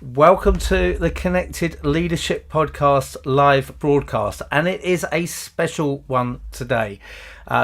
Welcome to the Connected Leadership Podcast live broadcast, and it is a special one today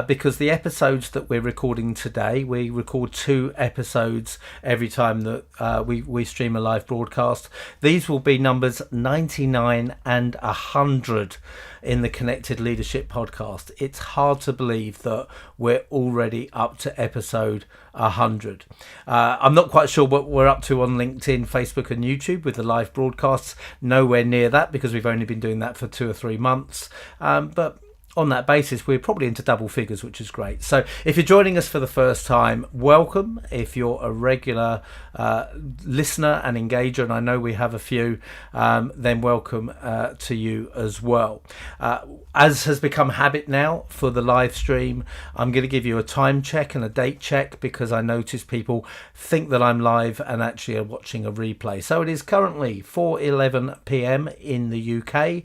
because the episodes that we're recording today, we record 2 episodes every time that we stream a live broadcast. These will be numbers 99 and 100 in the Connected Leadership Podcast. It's hard to believe that we're already up to episode 100. I'm not quite sure what we're up to on LinkedIn, Facebook and YouTube with the live broadcasts. Nowhere near that because we've only been doing that for 2 or 3 months. But on that basis, we're probably into double figures, which is great. So if you're joining us for the first time, welcome. If you're a regular listener and engager, and I know we have a few, then welcome to you as well. As has become habit now for the live stream, I'm going to give you a time check and a date check because I notice people think that I'm live and actually are watching a replay. So it is currently 4:11 p.m. in the UK.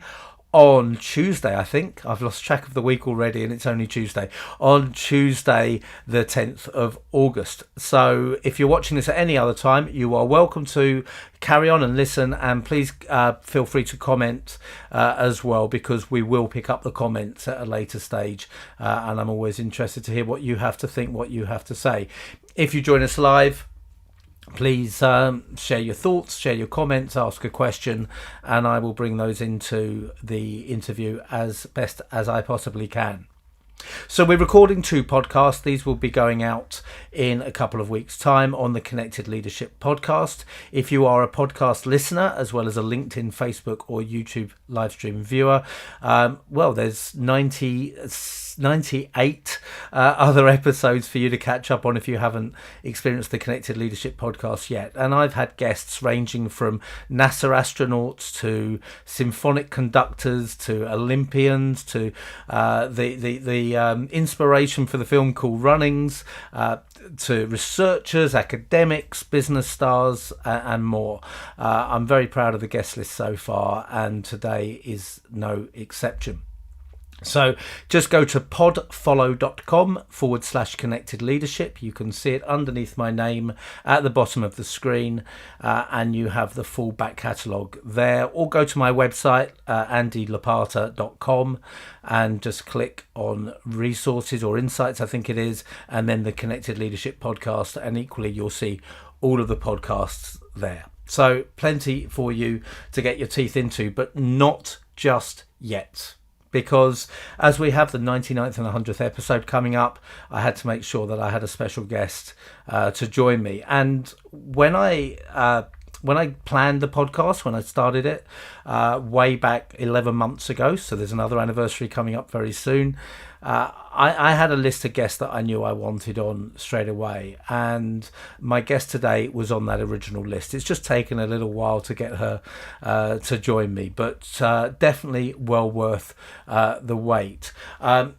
On Tuesday, I think. I've lost track of the week already and it's only Tuesday. On Tuesday, the 10th of August. So if you're watching this at any other time, you are welcome to carry on and listen. And please feel free to comment as well, because we will pick up the comments at a later stage. And I'm always interested to hear what you have to think, what you have to say. If you join us live, please share your thoughts, share your comments, ask a question, and I will bring those into the interview as best as I possibly can. So we're recording 2 podcasts. These will be going out in a couple of weeks' time on the Connected Leadership Podcast. If you are a podcast listener, as well as a LinkedIn, Facebook or YouTube live stream viewer, well, there's 98 other episodes for you to catch up on if you haven't experienced the Connected Leadership Podcast yet. And I've had guests ranging from NASA astronauts to symphonic conductors to Olympians to the inspiration for the film Cool Runnings, to researchers, academics, business stars, and more. I'm very proud of the guest list so far, and today is no exception. So just go to podfollow.com/connected leadership. You can see it underneath my name at the bottom of the screen, and you have the full back catalogue there. Or go to my website, andylapata.com, and just click on resources or insights, I think it is, and then the Connected Leadership Podcast. And equally, you'll see all of the podcasts there. So plenty for you to get your teeth into, but not just yet. Because as we have the 99th and 100th episode coming up, I had to make sure that I had a special guest to join me. And when I planned the podcast, when I started it way back 11 months ago, so there's another anniversary coming up very soon, I had a list of guests that I knew I wanted on straight away, and my guest today was on that original list. It's just taken a little while to get her to join me, but definitely well worth the wait.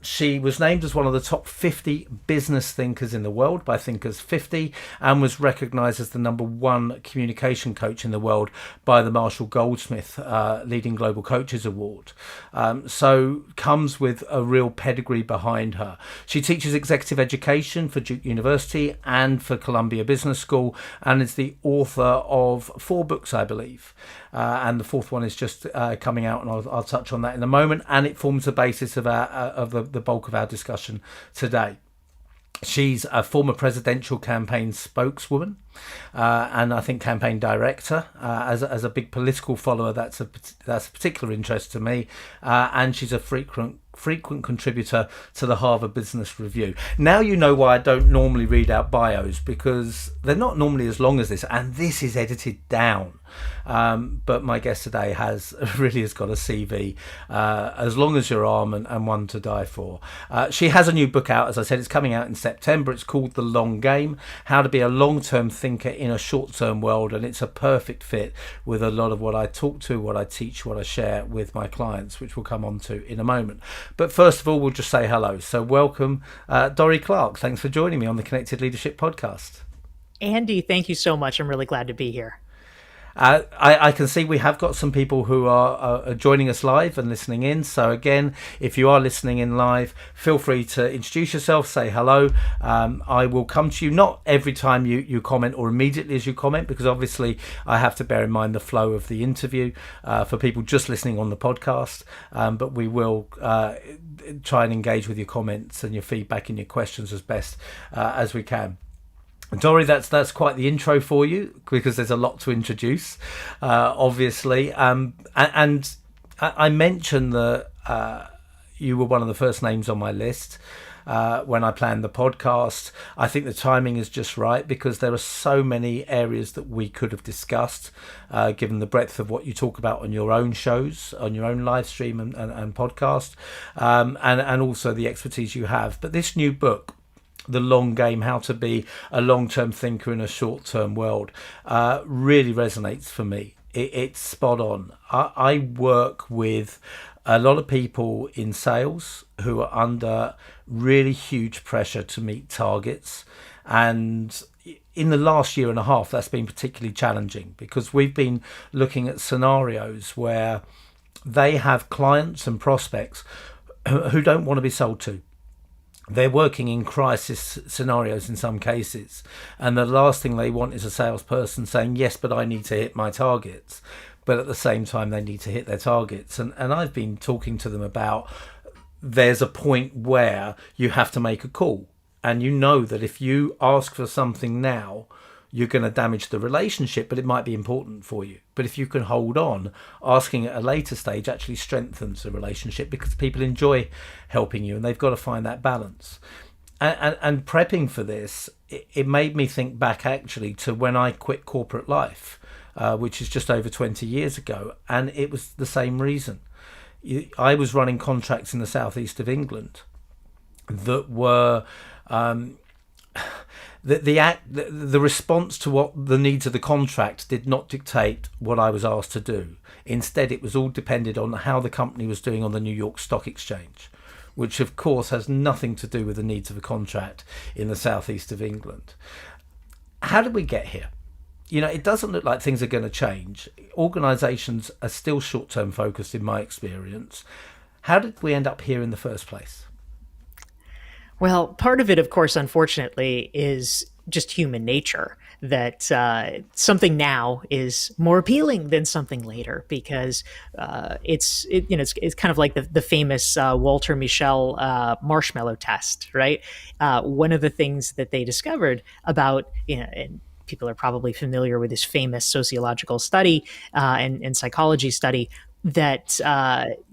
She was named as one of the top 50 business thinkers in the world by Thinkers 50, and was recognized as the #1 communication coach in the world by the Marshall Goldsmith Leading Global Coaches Award. So comes with a real pedigree behind her. She teaches executive education for Duke University and for Columbia Business School, and is the author of 4 books, I believe. And the 4th one is just coming out, and I'll touch on that in a moment. And it forms the basis of the bulk of our discussion today. She's a former presidential campaign spokeswoman, and I think campaign director. As a big political follower, that's a particular interest to me. And she's a frequent contributor to the Harvard Business Review. Now you know why I don't normally read out bios, because they're not normally as long as this, and this is edited down. But my guest today has got a CV as long as your arm, and one to die for. She has a new book out, as I said. It's coming out in September. It's called The Long Game: How to Be a Long-Term Thinker in a Short-Term World, and it's a perfect fit with a lot of what I talk to, what I teach, what I share with my clients, which we'll come on to in a moment. But first of all, we'll just say hello. So welcome, Dorie Clark. Thanks for joining me on the Connected Leadership Podcast. Andy, thank you so much. I'm really glad to be here. I can see we have got some people who are joining us live and listening in. So again, if you are listening in live, feel free to introduce yourself, say hello. I will come to you, not every time you comment or immediately as you comment, because obviously I have to bear in mind the flow of the interview for people just listening on the podcast. But we will try and engage with your comments and your feedback and your questions as best as we can. Dorie, that's quite the intro for you, because there's a lot to introduce, obviously. And I mentioned that you were one of the first names on my list when I planned the podcast. I think the timing is just right, because there are so many areas that we could have discussed, given the breadth of what you talk about on your own shows, on your own live stream and podcast, and also the expertise you have. But this new book, The Long Game, How to Be a Long-Term Thinker in a Short-Term World, really resonates for me. It's spot on. I work with a lot of people in sales who are under really huge pressure to meet targets. And in the last year and a half, that's been particularly challenging, because we've been looking at scenarios where they have clients and prospects who don't want to be sold to. They're working in crisis scenarios in some cases, and the last thing they want is a salesperson saying, yes, but I need to hit my targets. But at the same time, they need to hit their targets. And I've been talking to them about, there's a point where you have to make a call. And you know that if you ask for something now, you're going to damage the relationship, but it might be important for you. But if you can hold on, asking at a later stage actually strengthens the relationship, because people enjoy helping you and they've got to find that balance. And prepping for this, it made me think back actually to when I quit corporate life, which is just over 20 years ago. And it was the same reason. I was running contracts in the southeast of England that were... The response to what the needs of the contract did not dictate what I was asked to do. Instead, it was all depended on how the company was doing on the New York Stock Exchange, which of course has nothing to do with the needs of a contract in the southeast of England. How did we get here? You know, it doesn't look like things are going to change. Organisations are still short-term focused in my experience. How did we end up here in the first place? Well, part of it, of course, unfortunately, is just human nature, that something now is more appealing than something later, because it's kind of like the famous Walter Mischel marshmallow test, right? One of the things that they discovered about, and people are probably familiar with this famous sociological study and psychology study, that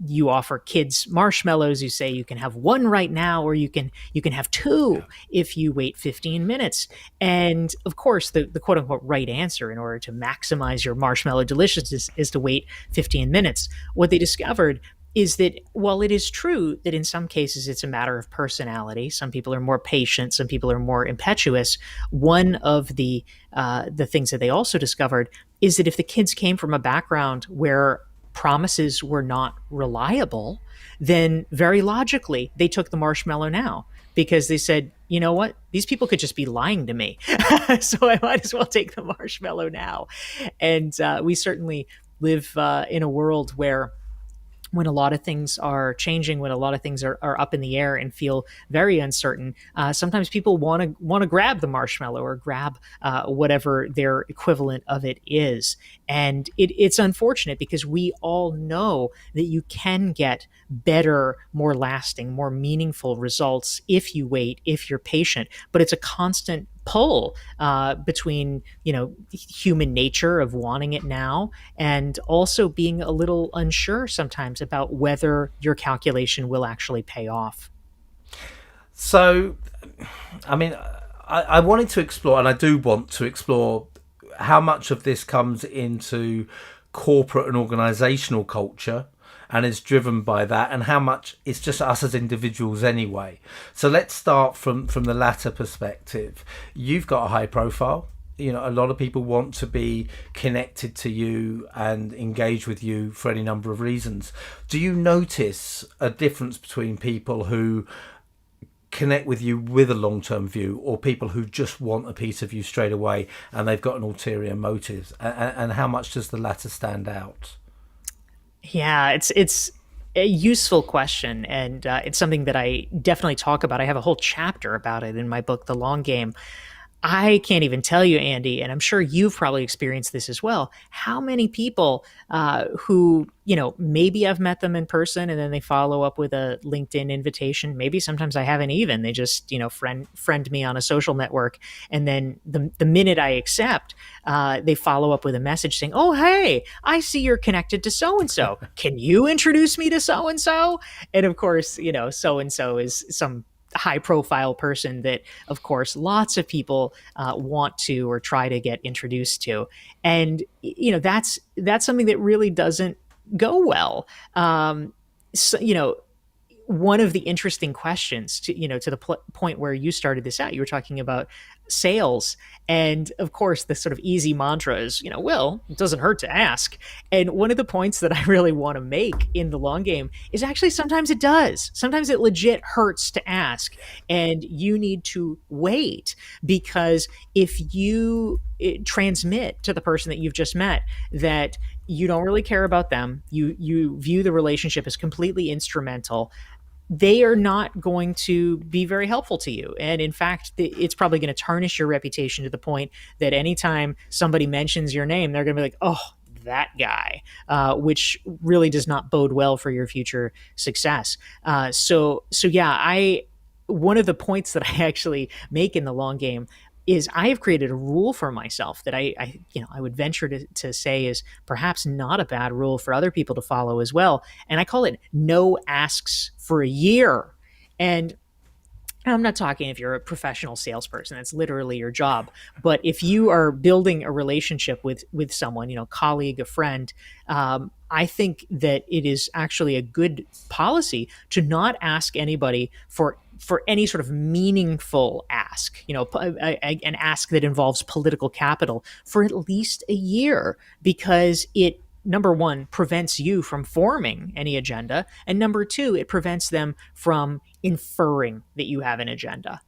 you offer kids marshmallows. You say you can have one right now, or you can have two if you wait 15 minutes. And of course, the quote unquote right answer in order to maximize your marshmallow deliciousness is to wait 15 minutes. What they discovered is that while it is true that in some cases it's a matter of personality, some people are more patient, some people are more impetuous. One of the things that they also discovered is that if the kids came from a background where promises were not reliable, then very logically they took the marshmallow now, because they said, you know what, these people could just be lying to me. So I might as well take the marshmallow now. And we certainly live in a world where, when a lot of things are changing, when a lot of things are up in the air and feel very uncertain, sometimes people want to grab the marshmallow or grab whatever their equivalent of it is. And it's unfortunate, because we all know that you can get better, more lasting, more meaningful results if you wait, if you're patient. But it's a constant pull between human nature of wanting it now, and also being a little unsure sometimes about whether your calculation will actually pay off. So, I mean, I wanted to explore, and I do want to explore, how much of this comes into corporate and organizational culture and is driven by that, and how much it's just us as individuals anyway. So let's start from the latter perspective. You've got a high profile. You know, a lot of people want to be connected to you and engage with you for any number of reasons. Do you notice a difference between people who connect with you with a long-term view, or people who just want a piece of you straight away and they've got an ulterior motive? And how much does the latter stand out? Yeah, it's a useful question, and it's something that I definitely talk about. I have a whole chapter about it in my book, The Long Game. I can't even tell you, Andy, and I'm sure you've probably experienced this as well. How many people who, maybe I've met them in person and then they follow up with a LinkedIn invitation. Maybe sometimes I haven't even. They just, friend me on a social network. And then the minute I accept, they follow up with a message saying, "Oh, hey, I see you're connected to so and so. Can you introduce me to so and so?" And of course, so and so is some high profile person that of course lots of people want to or try to get introduced to, and that's something that really doesn't go well. So, one of the interesting questions to the point where you started this out, you were talking about sales. And of course, the sort of easy mantra is, well, it doesn't hurt to ask. And one of the points that I really want to make in the long game is actually sometimes it does. Sometimes it legit hurts to ask. And you need to wait, because if you transmit to the person that you've just met that you don't really care about them, you view the relationship as completely instrumental, they are not going to be very helpful to you. And in fact, it's probably going to tarnish your reputation to the point that anytime somebody mentions your name, they're going to be like, "Oh, that guy," which really does not bode well for your future success. So yeah, one of the points that I actually make in the long game is I have created a rule for myself that I would venture to say is perhaps not a bad rule for other people to follow as well. And I call it no asks for a year. And I'm not talking if you're a professional salesperson, that's literally your job. But if you are building a relationship with someone, colleague, a friend, I think that it is actually a good policy to not ask anybody for any sort of meaningful ask, an ask that involves political capital for at least a year, because it, number one, prevents you from forming any agenda, and number two, it prevents them from inferring that you have an agenda.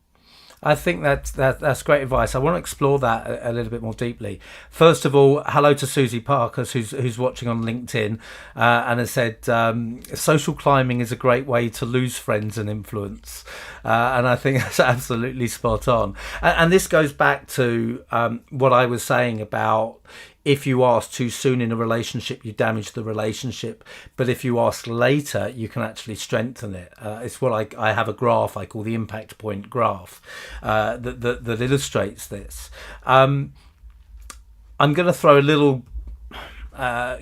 I think that's great advice. I want to explore that a little bit more deeply. First of all, hello to Susie Parker, who's watching on LinkedIn, and has said social climbing is a great way to lose friends and influence, and I think that's absolutely spot on. And this goes back to what I was saying about, if you ask too soon in a relationship, you damage the relationship. But if you ask later, you can actually strengthen it. It's what I have a graph I call the impact point graph that illustrates this. I'm going to throw a little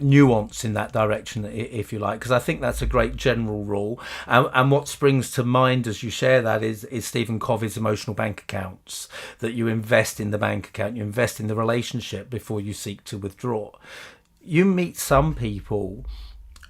nuance in that direction, if you like, because I think that's a great general rule. And what springs to mind as you share that is Stephen Covey's emotional bank accounts, that you invest in the bank account, you invest in the relationship before you seek to withdraw. You meet some people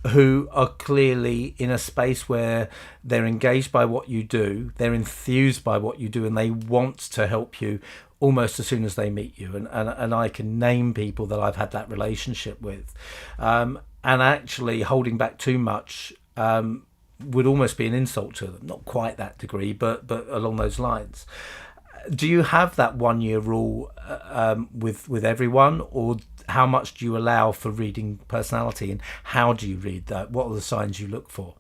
who are clearly in a space where they're engaged by what you do, they're enthused by what you do, and they want to help you almost as soon as they meet you. And I can name people that I've had that relationship with. And actually holding back too much would almost be an insult to them. Not quite that degree, but along those lines. Do you have that 1 year rule with everyone, or how much do you allow for reading personality, and how do you read that? What are the signs you look for?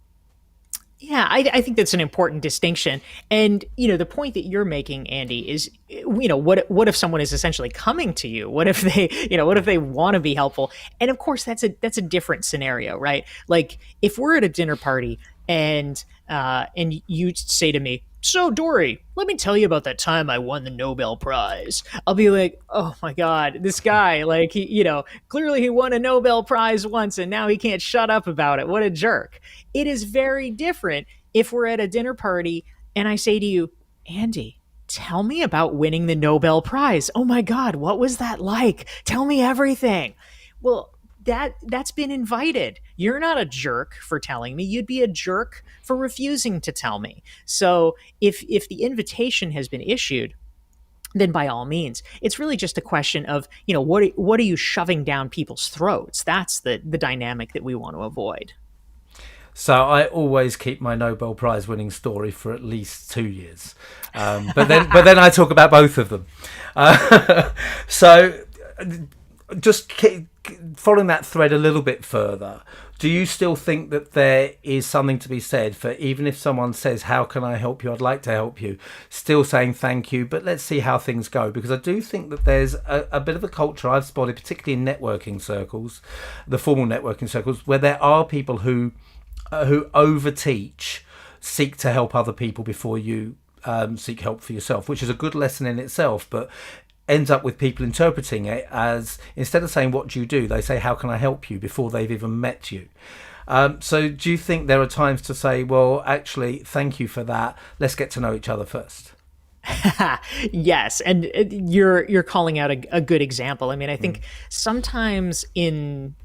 Yeah, I think that's an important distinction. And, the point that you're making, Andy, is, what if someone is essentially coming to you? What if they want to be helpful? And of course, that's a different scenario, right? Like if we're at a dinner party and you say to me, "So, Dorie, let me tell you about that time I won the Nobel Prize." I'll be like, "Oh my God, this guy, like, clearly he won a Nobel Prize once and now he can't shut up about it. What a jerk." It is very different if we're at a dinner party and I say to you, "Andy, tell me about winning the Nobel Prize. Oh my God, what was that like? Tell me everything." Well, that's been invited. You're not a jerk for telling me. You'd be a jerk for refusing to tell me. So if the invitation has been issued, then by all means, it's really just a question of, what are you shoving down people's throats? That's the dynamic that we want to avoid. So I always keep my Nobel Prize winning story for at least 2 years. But then I talk about both of them. So just following that thread a little bit further, do you still think that there is something to be said for, even if someone says, how can I help you? I'd like to help you. Still saying thank you, but let's see how things go. Because I do think that there's a bit of a culture I've spotted, particularly in networking circles, the formal networking circles, where there are people who overteach, seek to help other people before you seek help for yourself, which is a good lesson in itself, but ends up with people interpreting it as, instead of saying what do you do, they say how can I help you before they've even met you. So do you think there are times to say, well, actually, thank you for that, let's get to know each other first? Yes, and you're calling out a good example. I mean, I think sometimes in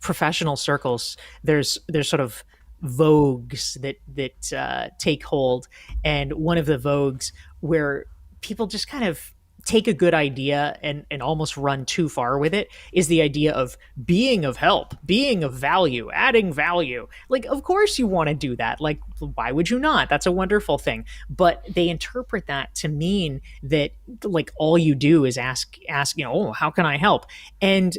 professional circles, there's sort of vogues that take hold, and one of the vogues where people just kind of take a good idea and almost run too far with it is the idea of being of help, being of value, adding value. Like, of course you want to do that. Like, why would you not? That's a wonderful thing. But they interpret that to mean that, like, all you do is ask, oh, how can I help? And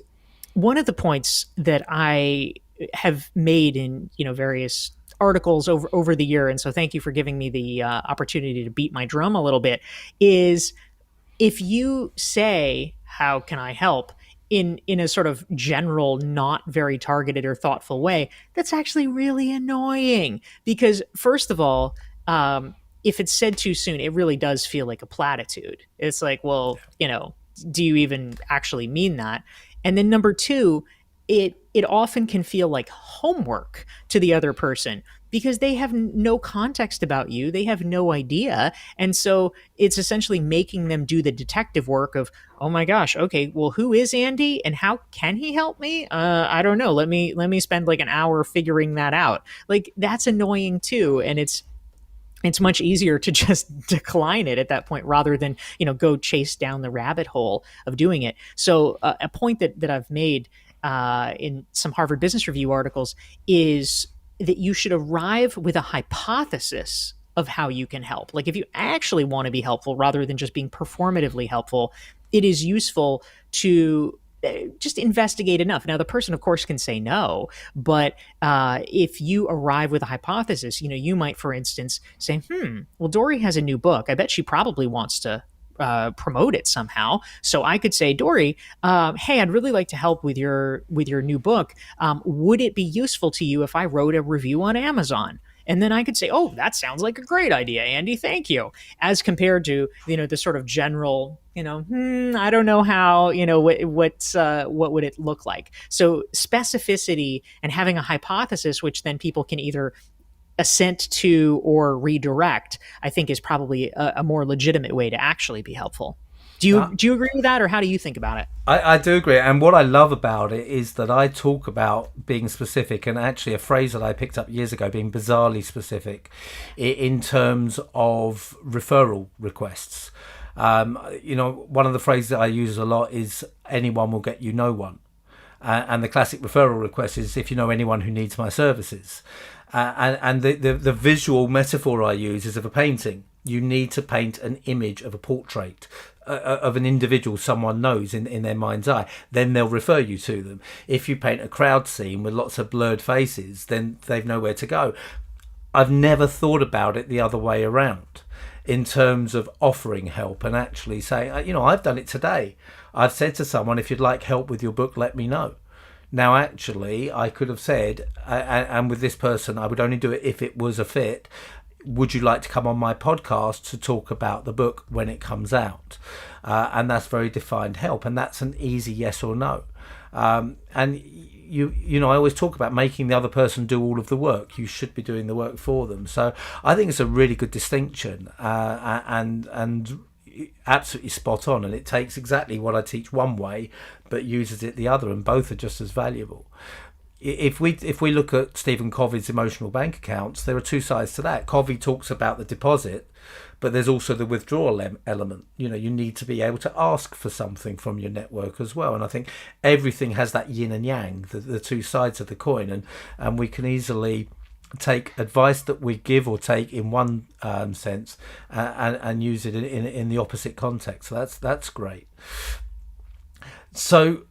one of the points that I have made in, various articles over the year, and so thank you for giving me the opportunity to beat my drum a little bit, is if you say, how can I help, in a sort of general, not very targeted or thoughtful way, that's actually really annoying. Because first of all, if it's said too soon, it really does feel like a platitude. It's like, well, do you even actually mean that? And then number two, it often can feel like homework to the other person, because they have no context about you. They have no idea. And so it's essentially making them do the detective work of, oh my gosh, okay, well, who is Andy and how can he help me? I don't know. Let me spend like an hour figuring that out. Like, that's annoying too. And it's much easier to just decline it at that point rather than, go chase down the rabbit hole of doing it. So a point that I've made in some Harvard Business Review articles is that you should arrive with a hypothesis of how you can help. Like, if you actually want to be helpful rather than just being performatively helpful, it is useful to just investigate enough. Now, the person, of course, can say no, but if you arrive with a hypothesis, you might, for instance, say, well, Dorie has a new book. I bet she probably wants to promote it somehow. So I could say, Dorie, hey, I'd really like to help with your new book. Would it be useful to you if I wrote a review on Amazon? And then I could say, oh, that sounds like a great idea, Andy. Thank you. As compared to, the sort of general, I don't know how, what would it look like? So specificity and having a hypothesis, which then people can either assent to or redirect, I think is probably a more legitimate way to actually be helpful. Do you agree with that, or how do you think about it? I do agree, and what I love about it is that I talk about being specific, and actually a phrase that I picked up years ago, being bizarrely specific in terms of referral requests. One of the phrases that I use a lot is anyone will get you no one. And the classic referral request is if you know anyone who needs my services. And the visual metaphor I use is of a painting. You need to paint an image of a portrait of an individual someone knows in their mind's eye. Then they'll refer you to them. If you paint a crowd scene with lots of blurred faces, then they've nowhere to go. I've never thought about it the other way around in terms of offering help and actually saying, I've done it today. I've said to someone, if you'd like help with your book, let me know. Now, actually, I could have said, and with this person, I would only do it if it was a fit. Would you like to come on my podcast to talk about the book when it comes out? And that's very defined help. And that's an easy yes or no. And I always talk about making the other person do all of the work. You should be doing the work for them. So I think it's a really good distinction and absolutely spot on. And it takes exactly what I teach one way, but uses it the other. And both are just as valuable. If we look at Stephen Covey's emotional bank accounts, there are two sides to that. Covey talks about the deposit, but there's also the withdrawal element. You need to be able to ask for something from your network as well. And I think everything has that yin and yang, the two sides of the coin. And we can easily take advice that we give or take in one sense, and use it in the opposite context. So that's great. So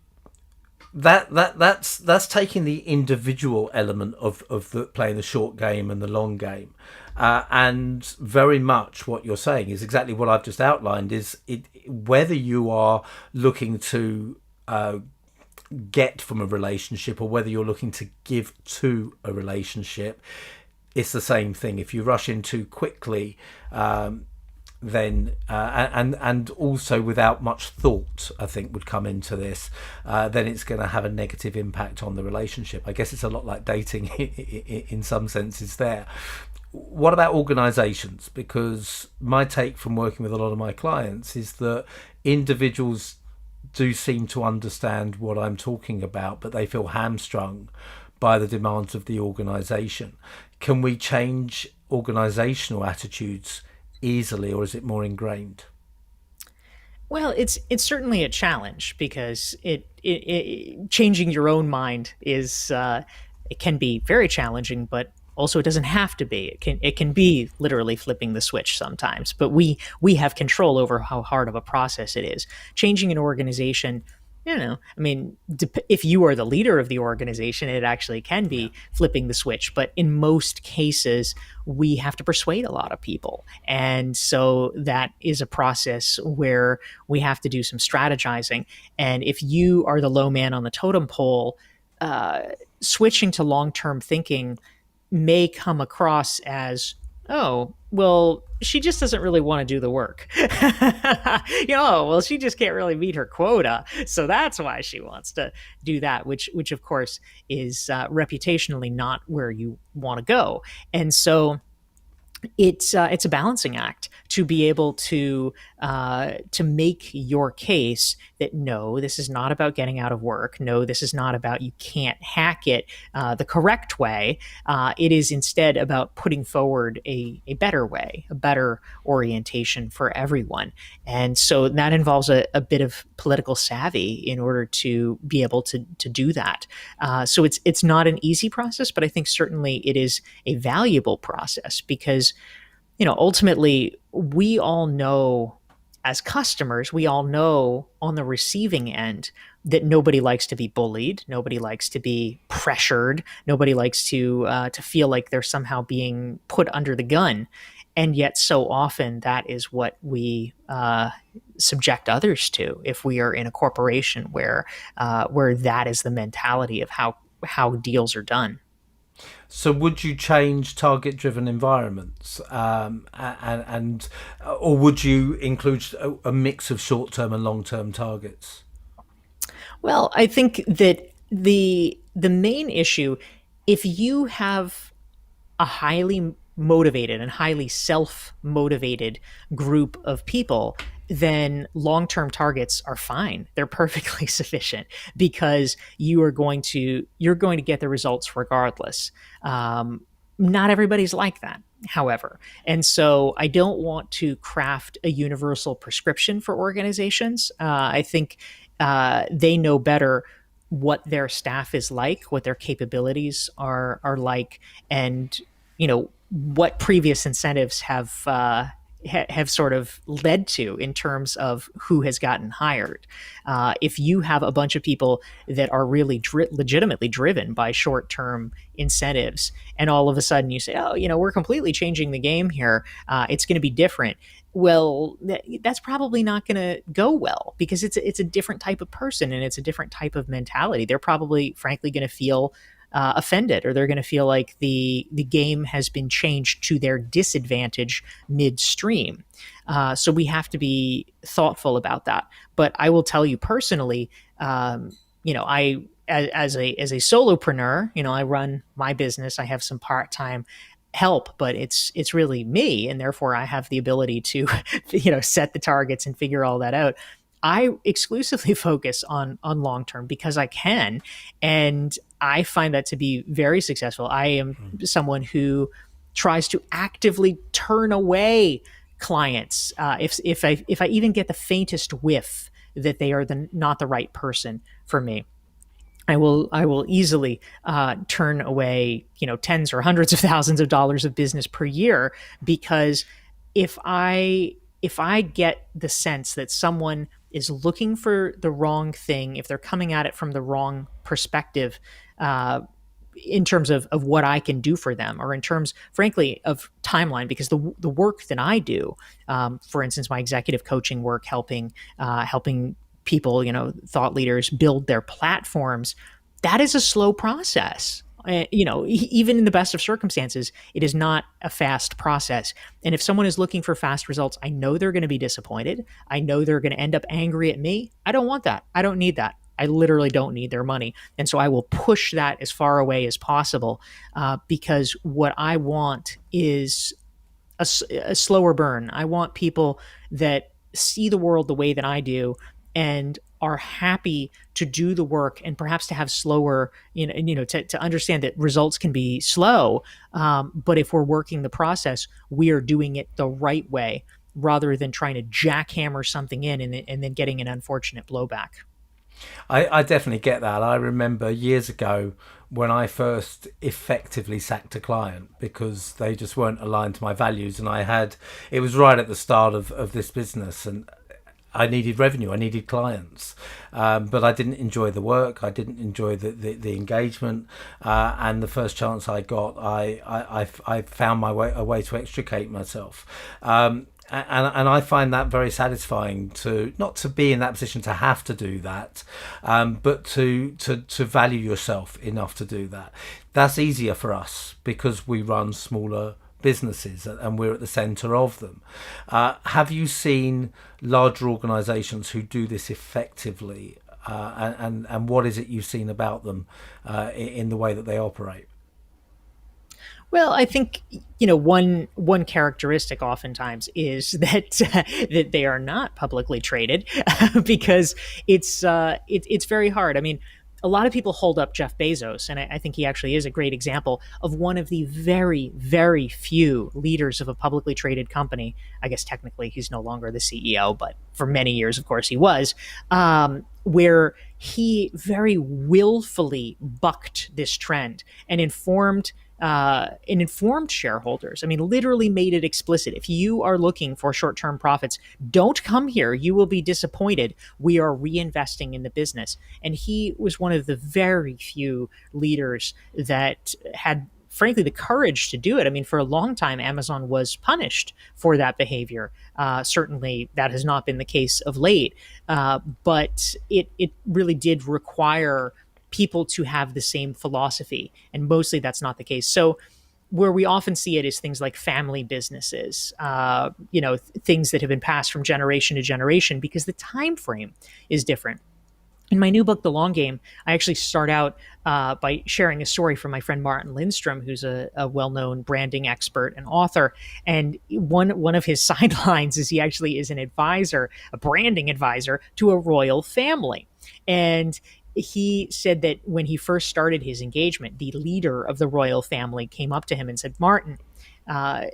that's taking the individual element of the playing the short game and the long game, and very much what you're saying is exactly what I've just outlined. Is it whether you are looking to get from a relationship or whether you're looking to give to a relationship, it's the same thing. If you rush in too quickly, then and also without much thought, I think would come into this, then it's going to have a negative impact on the relationship. I guess it's a lot like dating in some senses there. What about organizations? Because my take from working with a lot of my clients is that individuals do seem to understand what I'm talking about, but they feel hamstrung by the demands of the organization. Can we change organizational attitudes easily, or is it more ingrained? Well, it's certainly a challenge because it changing your own mind is it can be very challenging, but also it doesn't have to be. It can be literally flipping the switch sometimes, but we have control over how hard of a process it is. Changing an organization, I mean, if you are the leader of the organization, it actually can Yeah. be flipping the switch. But in most cases, we have to persuade a lot of people. And so that is a process where we have to do some strategizing. And if you are the low man on the totem pole, uh, switching to long term thinking may come across as, oh, well, she just doesn't really want to do the work. Well, she just can't really meet her quota, so that's why she wants to do that, which of course is reputationally not where you want to go. And so it's a balancing act to be able to make your case that no, this is not about getting out of work. No, this is not about you can't hack it the correct way. It is instead about putting forward a better way, a better orientation for everyone. And so that involves a bit of political savvy in order to be able to do that. So it's not an easy process, but I think certainly it is a valuable process because ultimately, we all know as customers, we all know on the receiving end that nobody likes to be bullied, nobody likes to be pressured, nobody likes to feel like they're somehow being put under the gun, and yet so often that is what we subject others to if we are in a corporation where that is the mentality of how deals are done. So, would you change target-driven environments, and or would you include a mix of short-term and long-term targets? Well, I think that the main issue, if you have a highly motivated and highly self-motivated group of people, then long-term targets are fine. They're perfectly sufficient because you're going to get the results regardless. Not everybody's like that, however. And so I don't want to craft a universal prescription for organizations. I think they know better what their staff is like, what their capabilities are like, and what previous incentives have sort of led to in terms of who has gotten hired. If you have a bunch of people that are really legitimately driven by short-term incentives, and all of a sudden you say, "Oh, we're completely changing the game here. It's going to be different." Well, that's probably not going to go well because it's a different type of person and it's a different type of mentality. They're probably, frankly, going to feel offended, or they're going to feel like the game has been changed to their disadvantage midstream. So we have to be thoughtful about that. But I will tell you personally, I as a solopreneur, I run my business. I have some part time help, but it's really me, and therefore I have the ability to set the targets and figure all that out. I exclusively focus on long term because I can, and I find that to be very successful. I am someone who tries to actively turn away clients if I even get the faintest whiff that they are not the right person for me. I will easily turn away, tens or hundreds of thousands of dollars of business per year, because if I get the sense that someone is looking for the wrong thing, if they're coming at it from the wrong perspective, uh, in terms of what I can do for them, or in terms, frankly, of timeline, because the work that I do, for instance, my executive coaching work, helping people, thought leaders build their platforms, that is a slow process. Even in the best of circumstances, it is not a fast process. And if someone is looking for fast results, I know they're going to be disappointed. I know they're going to end up angry at me. I don't want that. I don't need that. I literally don't need their money. And so I will push that as far away as possible, because what I want is a slower burn. I want people that see the world the way that I do and are happy to do the work, and perhaps to have slower, to understand that results can be slow. But if we're working the process, we are doing it the right way, rather than trying to jackhammer something in and then getting an unfortunate blowback. I definitely get that. I remember years ago when I first effectively sacked a client because they just weren't aligned to my values. And it was right at the start of this business, and I needed revenue, I needed clients, but I didn't enjoy the work, I didn't enjoy the engagement, and the first chance I got, I found a way to extricate myself. And I find that very satisfying, to not to be in that position to have to do that, but to value yourself enough to do that. That's easier for us because we run smaller businesses and we're at the center of them. Have you seen larger organizations who do this effectively, and what is it you've seen about them in the way that they operate? Well, I think one characteristic oftentimes is that that they are not publicly traded, because it's very hard. I mean, a lot of people hold up Jeff Bezos, and I think he actually is a great example of one of the very, very few leaders of a publicly traded company. I guess technically he's no longer the CEO, but for many years, of course, he was. Where he very willfully bucked this trend and informed shareholders. I mean, literally made it explicit. If you are looking for short-term profits, don't come here. You will be disappointed. We are reinvesting in the business. And he was one of the very few leaders that had, frankly, the courage to do it. I mean, for a long time, Amazon was punished for that behavior. Certainly, that has not been the case of late. But it really did require people to have the same philosophy, and mostly that's not the case. So where we often see it is things like family businesses, things that have been passed from generation to generation, because the time frame is different. In my new book, The Long Game, I actually start out by sharing a story from my friend Martin Lindstrom, who's a well-known branding expert and author. And one of his sidelines is he actually is an advisor, a branding advisor to a royal family. And he said that when he first started his engagement, the leader of the royal family came up to him and said, "Martin, uh,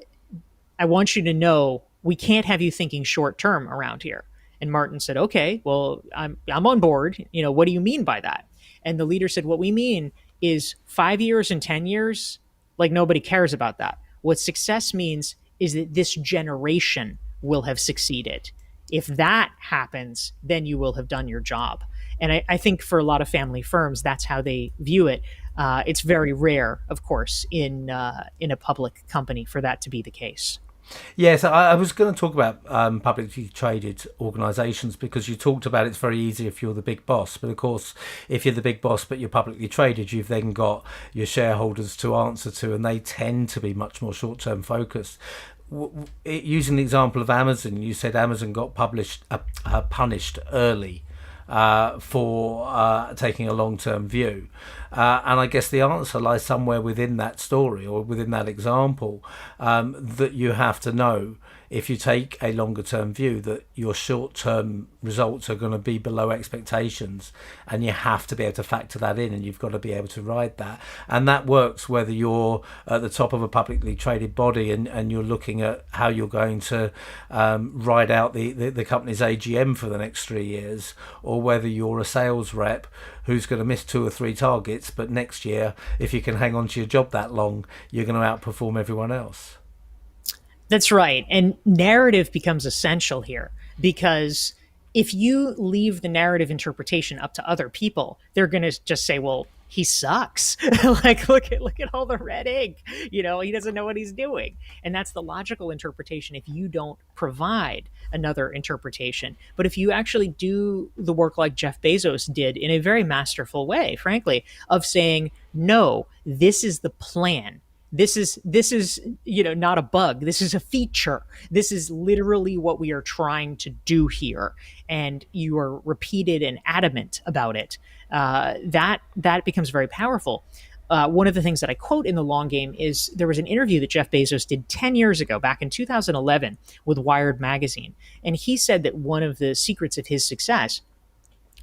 I want you to know we can't have you thinking short term around here." And Martin said, "Okay, well, I'm on board. What do you mean by that?" And the leader said, "What we mean is 5 years and 10 years, like nobody cares about that. What success means is that this generation will have succeeded. If that happens, then you will have done your job." And I think for a lot of family firms, that's how they view it. It's very rare, of course, in a public company for that to be the case. Yes, I was going to talk about publicly traded organisations, because you talked about it's very easy if you're the big boss. But of course, if you're the big boss but you're publicly traded, you've then got your shareholders to answer to, and they tend to be much more short-term focused. Using the example of Amazon, you said Amazon got punished early for taking a long-term view. And I guess the answer lies somewhere within that story or within that example, that you have to know if you take a longer term view, that your short term results are going to be below expectations, and you have to be able to factor that in, and you've got to be able to ride that. And that works whether you're at the top of a publicly traded body and you're looking at how you're going to ride out the company's AGM for the next 3 years, or whether you're a sales rep who's going to miss 2 or 3 targets, but next year, if you can hang on to your job that long, you're going to outperform everyone else. That's right. And narrative becomes essential here, because if you leave the narrative interpretation up to other people, they're going to just say, well, he sucks. Like, look at all the red ink. He doesn't know what he's doing. And that's the logical interpretation if you don't provide another interpretation. But if you actually do the work like Jeff Bezos did in a very masterful way, frankly, of saying, no, this is the plan. This is not a bug. This is a feature. This is literally what we are trying to do here, and you are repeated and adamant about it. That becomes very powerful. One of the things that I quote in The Long Game is there was an interview that Jeff Bezos did 10 years ago, back in 2011, with Wired magazine, and he said that one of the secrets of his success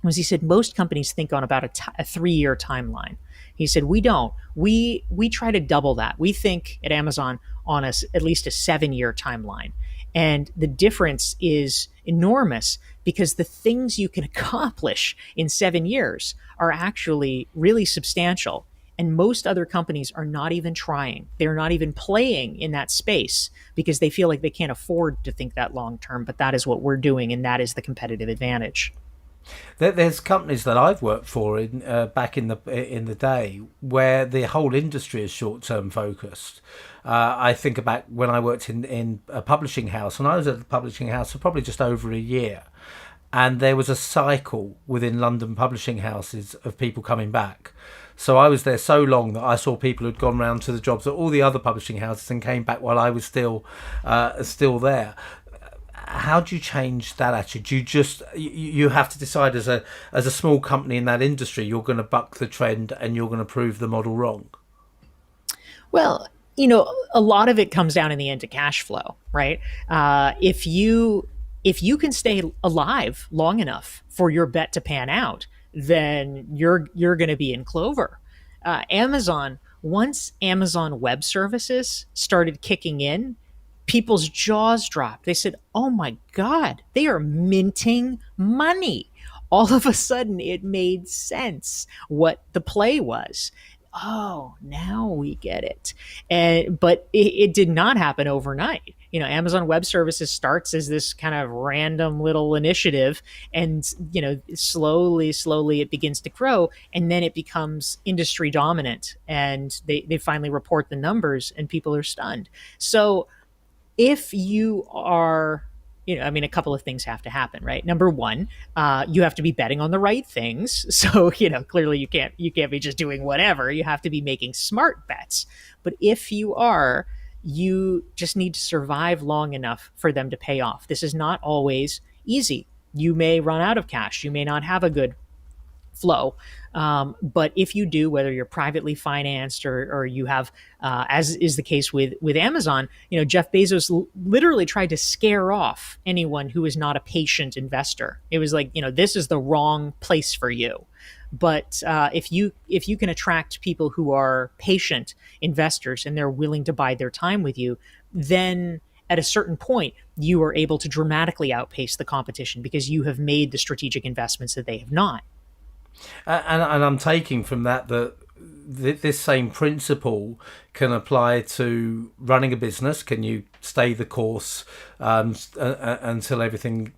was, he said, most companies think on about a 3-year timeline. He said, we don't. We try to double that. We think at Amazon on at least a 7-year timeline. And the difference is enormous, because the things you can accomplish in 7 years are actually really substantial. And most other companies are not even trying. They're not even playing in that space, because they feel like they can't afford to think that long term. But that is what we're doing, and that is the competitive advantage. There's companies that I've worked for back in the day where the whole industry is short term focused. I think about when I worked in a publishing house, and I was at the publishing house for probably just over a year, and there was a cycle within London publishing houses of people coming back. So I was there so long that I saw people who'd gone round to the jobs at all the other publishing houses and came back while I was still there. How do you change that attitude? You have to decide as a small company in that industry, you're going to buck the trend and you're going to prove the model wrong. Well, a lot of it comes down in the end to cash flow, right? If you can stay alive long enough for your bet to pan out, then you're going to be in clover. Once Amazon Web Services started kicking in, people's jaws dropped. They said, oh my God, they are minting money. All of a sudden, it made sense what the play was. Oh, now we get it. But it did not happen overnight. Amazon Web Services starts as this kind of random little initiative, and slowly it begins to grow, and then it becomes industry dominant, and they finally report the numbers, and people are stunned. So if you are, a couple of things have to happen, right? Number one, you have to be betting on the right things. So, clearly you can't be just doing whatever. You have to be making smart bets. But if you are, you just need to survive long enough for them to pay off. This is not always easy. You may run out of cash. You may not have a good flow. But if you do, whether you're privately financed or you have, as is the case with Amazon, Jeff Bezos literally tried to scare off anyone who is not a patient investor. It was like, this is the wrong place for you. But if you can attract people who are patient investors and they're willing to bide their time with you, then at a certain point, you are able to dramatically outpace the competition, because you have made the strategic investments that they have not. And I'm taking from that this same principle can apply to running a business. Can you stay the course until everything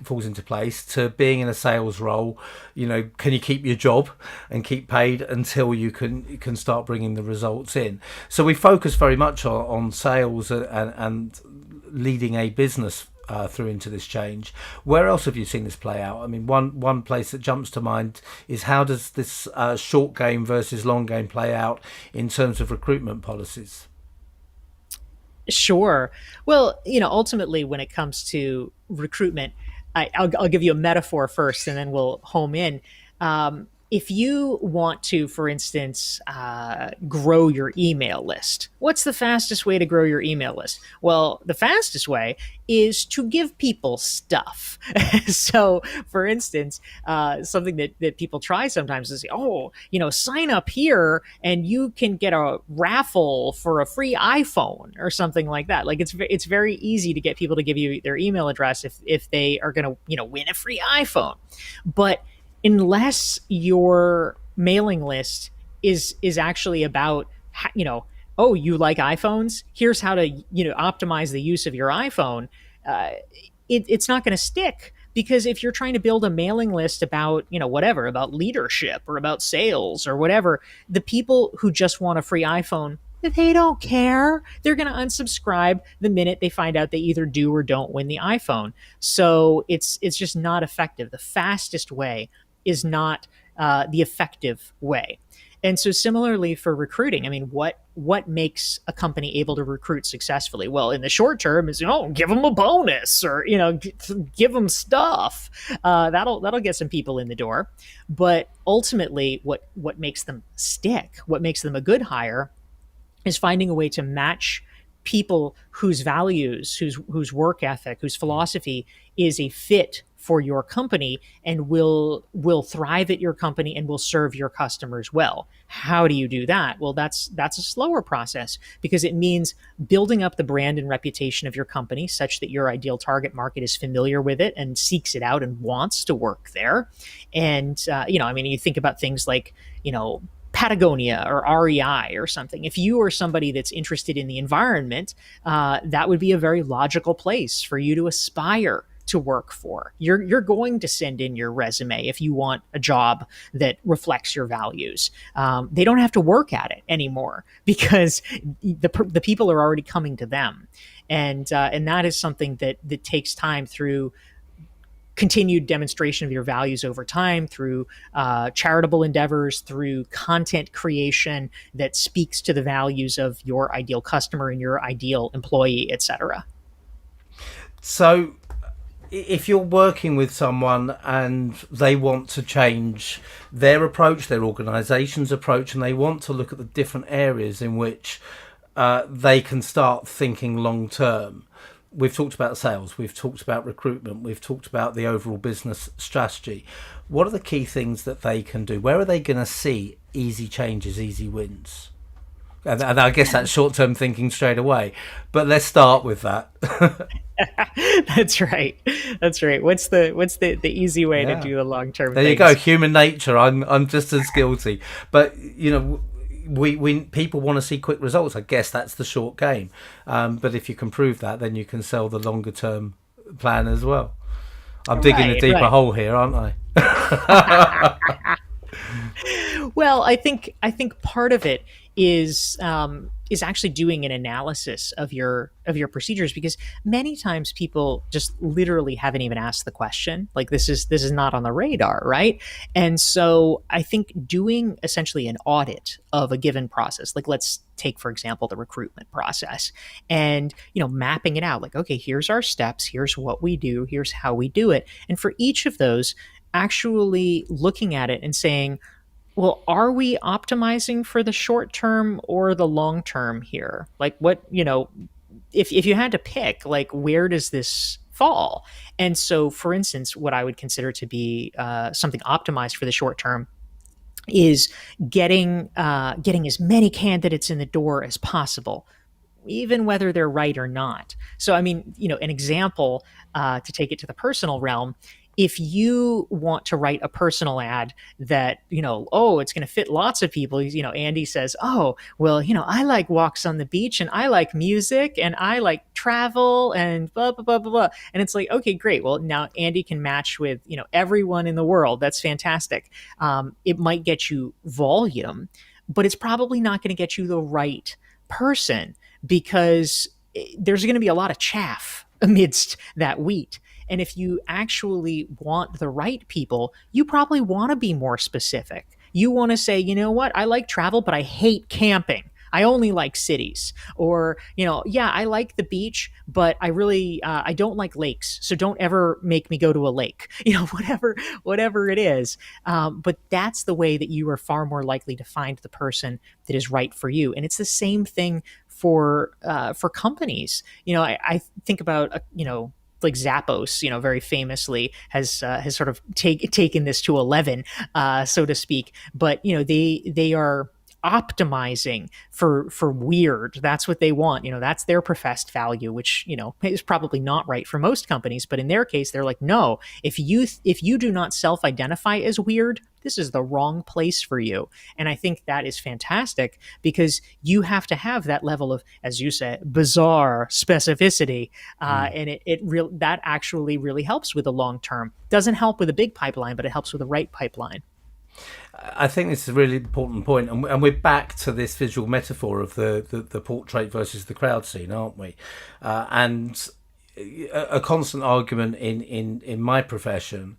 falls into place? To being in a sales role, can you keep your job and keep paid until you can start bringing the results in? So we focus very much on sales and leading a business through into this change. Where else have you seen this play out? I mean, one place that jumps to mind is, how does this short game versus long game play out in terms of recruitment policies? Sure. Well, ultimately, when it comes to recruitment, I'll give you a metaphor first, and then we'll home in. if you want to, for instance, grow your email list, what's the fastest way to grow your email list? Well, the fastest way is to give people stuff. So, for instance, something that people try sometimes is, oh, sign up here and you can get a raffle for a free iPhone or something like that. Like it's very easy to get people to give you their email address if they are going to win a free iPhone, but unless your mailing list is actually about, oh, you like iPhones, here's how to optimize the use of your iPhone, uh, it's not going to stick. Because if you're trying to build a mailing list about whatever, about leadership or about sales or whatever, the people who just want a free iPhone, they don't care. They're going to unsubscribe the minute they find out they either do or don't win the iPhone. So it's just not effective. The fastest way is not the effective way. And so similarly for recruiting, I mean, what makes a company able to recruit successfully? Well, in the short term is, give them a bonus or, give them stuff. That'll get some people in the door. But ultimately, what makes them stick, what makes them a good hire, is finding a way to match people whose values, whose work ethic, whose philosophy is a fit for your company and will thrive at your company and will serve your customers well. How do you do that? Well, that's a slower process because it means building up the brand and reputation of your company such that your ideal target market is familiar with it and seeks it out and wants to work there. And I mean, you think about things like Patagonia or REI or something. If you are somebody that's interested in the environment, that would be a very logical place for you to aspire to work for. You're going to send in your resume if you want a job that reflects your values. They don't have to work at it anymore because the people are already coming to them, and that is something that takes time through continued demonstration of your values over time through charitable endeavors, through content creation that speaks to the values of your ideal customer and your ideal employee, etc. So, if you're working with someone and they want to change their approach, their organization's approach, and they want to look at the different areas in which they can start thinking long term, we've talked about sales, we've talked about recruitment, we've talked about the overall business strategy. What are the key things that they can do? Where are they going to see easy changes, easy wins? And I guess that's short-term thinking straight away. But let's start with that. That's right. That's right. What's the easy way to do the long-term There things? you go. Human nature. I'm just as guilty. But we people want to see quick results. I guess that's the short game. But if you can prove that, then you can sell the longer term plan as well. I'm digging a deeper hole here, aren't I? Well, I think part of it is actually doing an analysis of your procedures, because many times people just literally haven't even asked the question. Like this is not on the radar, right? And so I think doing essentially an audit of a given process, like let's take for example the recruitment process, and mapping it out. Like, okay, here's our steps, here's what we do, here's how we do it, and for each of those, actually looking at it and saying, well, are we optimizing for the short term or the long term here? Like what, if you had to pick, like where does this fall? And so, for instance, what I would consider to be something optimized for the short term is getting as many candidates in the door as possible, even whether they're right or not. So, I mean, an example to take it to the personal realm. If you want to write a personal ad that, oh, it's going to fit lots of people, Andy says, oh, well, I like walks on the beach and I like music and I like travel and blah, blah, blah, blah, blah. And it's like, okay, great. Well, now Andy can match with, everyone in the world. That's fantastic. It might get you volume, but it's probably not going to get you the right person, because there's going to be a lot of chaff amidst that wheat. And if you actually want the right people, you probably want to be more specific. You want to say, you know what, I like travel, but I hate camping. I only like cities. Or, yeah, I like the beach, but I really, I don't like lakes. So don't ever make me go to a lake, whatever it is. But that's the way that you are far more likely to find the person that is right for you. And it's the same thing for companies. I think about, like Zappos, very famously has sort of taken this to 11, so to speak. But they are optimizing for weird. That's what they want. That's their professed value, which is probably not right for most companies. But in their case, they're like, no, if you do not self-identify as weird, this is the wrong place for you. And I think that is fantastic, because you have to have that level of, as you say, bizarre specificity. And that actually really helps with the long term. Doesn't help with a big pipeline, but it helps with the right pipeline. I think this is a really important point, and we're back to this visual metaphor of the portrait versus the crowd scene, aren't we? And a constant argument in my profession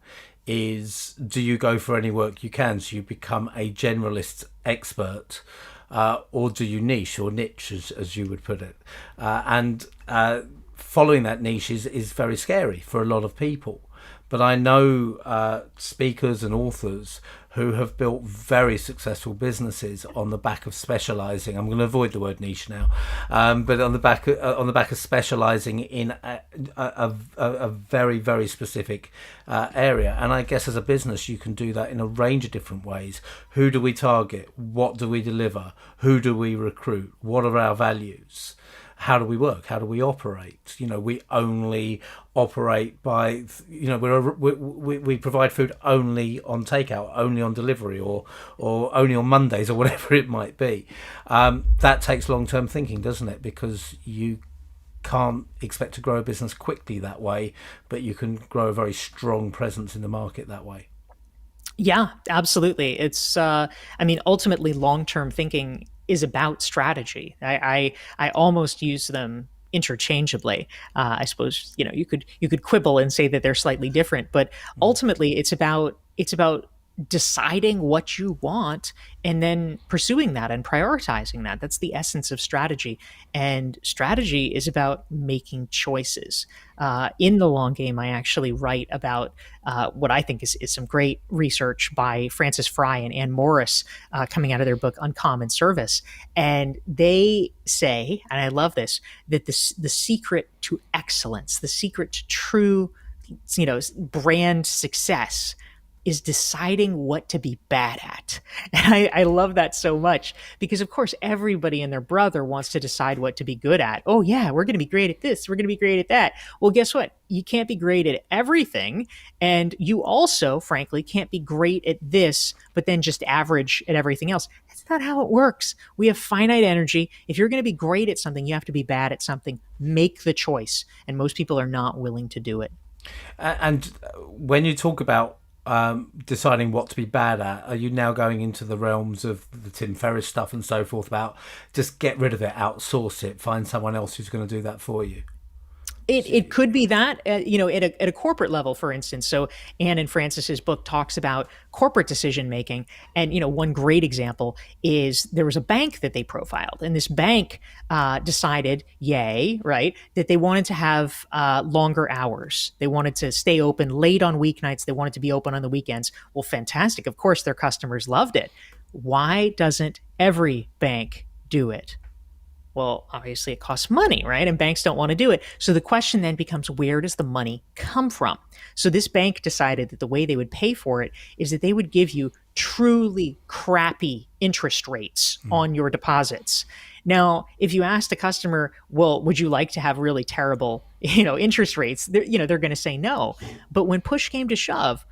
is, do you go for any work you can, so you become a generalist expert, or do you niche or niche, as you would put it? And following that niche is very scary for a lot of people. But I know speakers and authors who have built very successful businesses on the back of specializing. I'm going to avoid the word niche now, but on the back of specializing in a very, very specific area. And I guess as a business, you can do that in a range of different ways. Who do we target? What do we deliver? Who do we recruit? What are our values? How do we work? How do we operate? We only operate by, we provide food only on takeout, only on delivery, or only on Mondays, or whatever it might be. That takes long-term thinking, doesn't it? Because you can't expect to grow a business quickly that way, but you can grow a very strong presence in the market that way. Yeah, absolutely. It's, ultimately, long-term thinking is about strategy. I almost use them interchangeably. I suppose you could quibble and say that they're slightly different, but ultimately, it's about deciding what you want and then pursuing that and prioritizing that. That's the essence of strategy. And strategy is about making choices. In the long game, I actually write about what I think is some great research by Francis Fry and Ann Morris, coming out of their book Uncommon Service. And they say, and I love this, that the secret to excellence, the secret to true brand success, is deciding what to be bad at. And I love that so much, because of course everybody and their brother wants to decide what to be good at. Oh yeah, we're going to be great at this, we're going to be great at that. Well, guess what? You can't be great at everything, and you also frankly can't be great at this but then just average at everything else. That's not how it works. We have finite energy. If you're going to be great at something, you have to be bad at something. Make the choice, and most people are not willing to do it. And when you talk about deciding what to be bad at, are you now going into the realms of the Tim Ferriss stuff and so forth, about just get rid of it, outsource it, find someone else who's going to do that for you? It could be that, at a corporate level, for instance. So Anne and Francis's book talks about corporate decision making. And, one great example is there was a bank that they profiled, and this bank decided, right, that they wanted to have longer hours. They wanted to stay open late on weeknights. They wanted to be open on the weekends. Well, fantastic. Of course, their customers loved it. Why doesn't every bank do it? Well, obviously it costs money, right? And banks don't want to do it. So the question then becomes, where does the money come from? So this bank decided that the way they would pay for it is that they would give you truly crappy interest rates on your deposits. Now, if you ask the customer, well, would you like to have really terrible, interest rates? They're going to say no. But when push came to shove,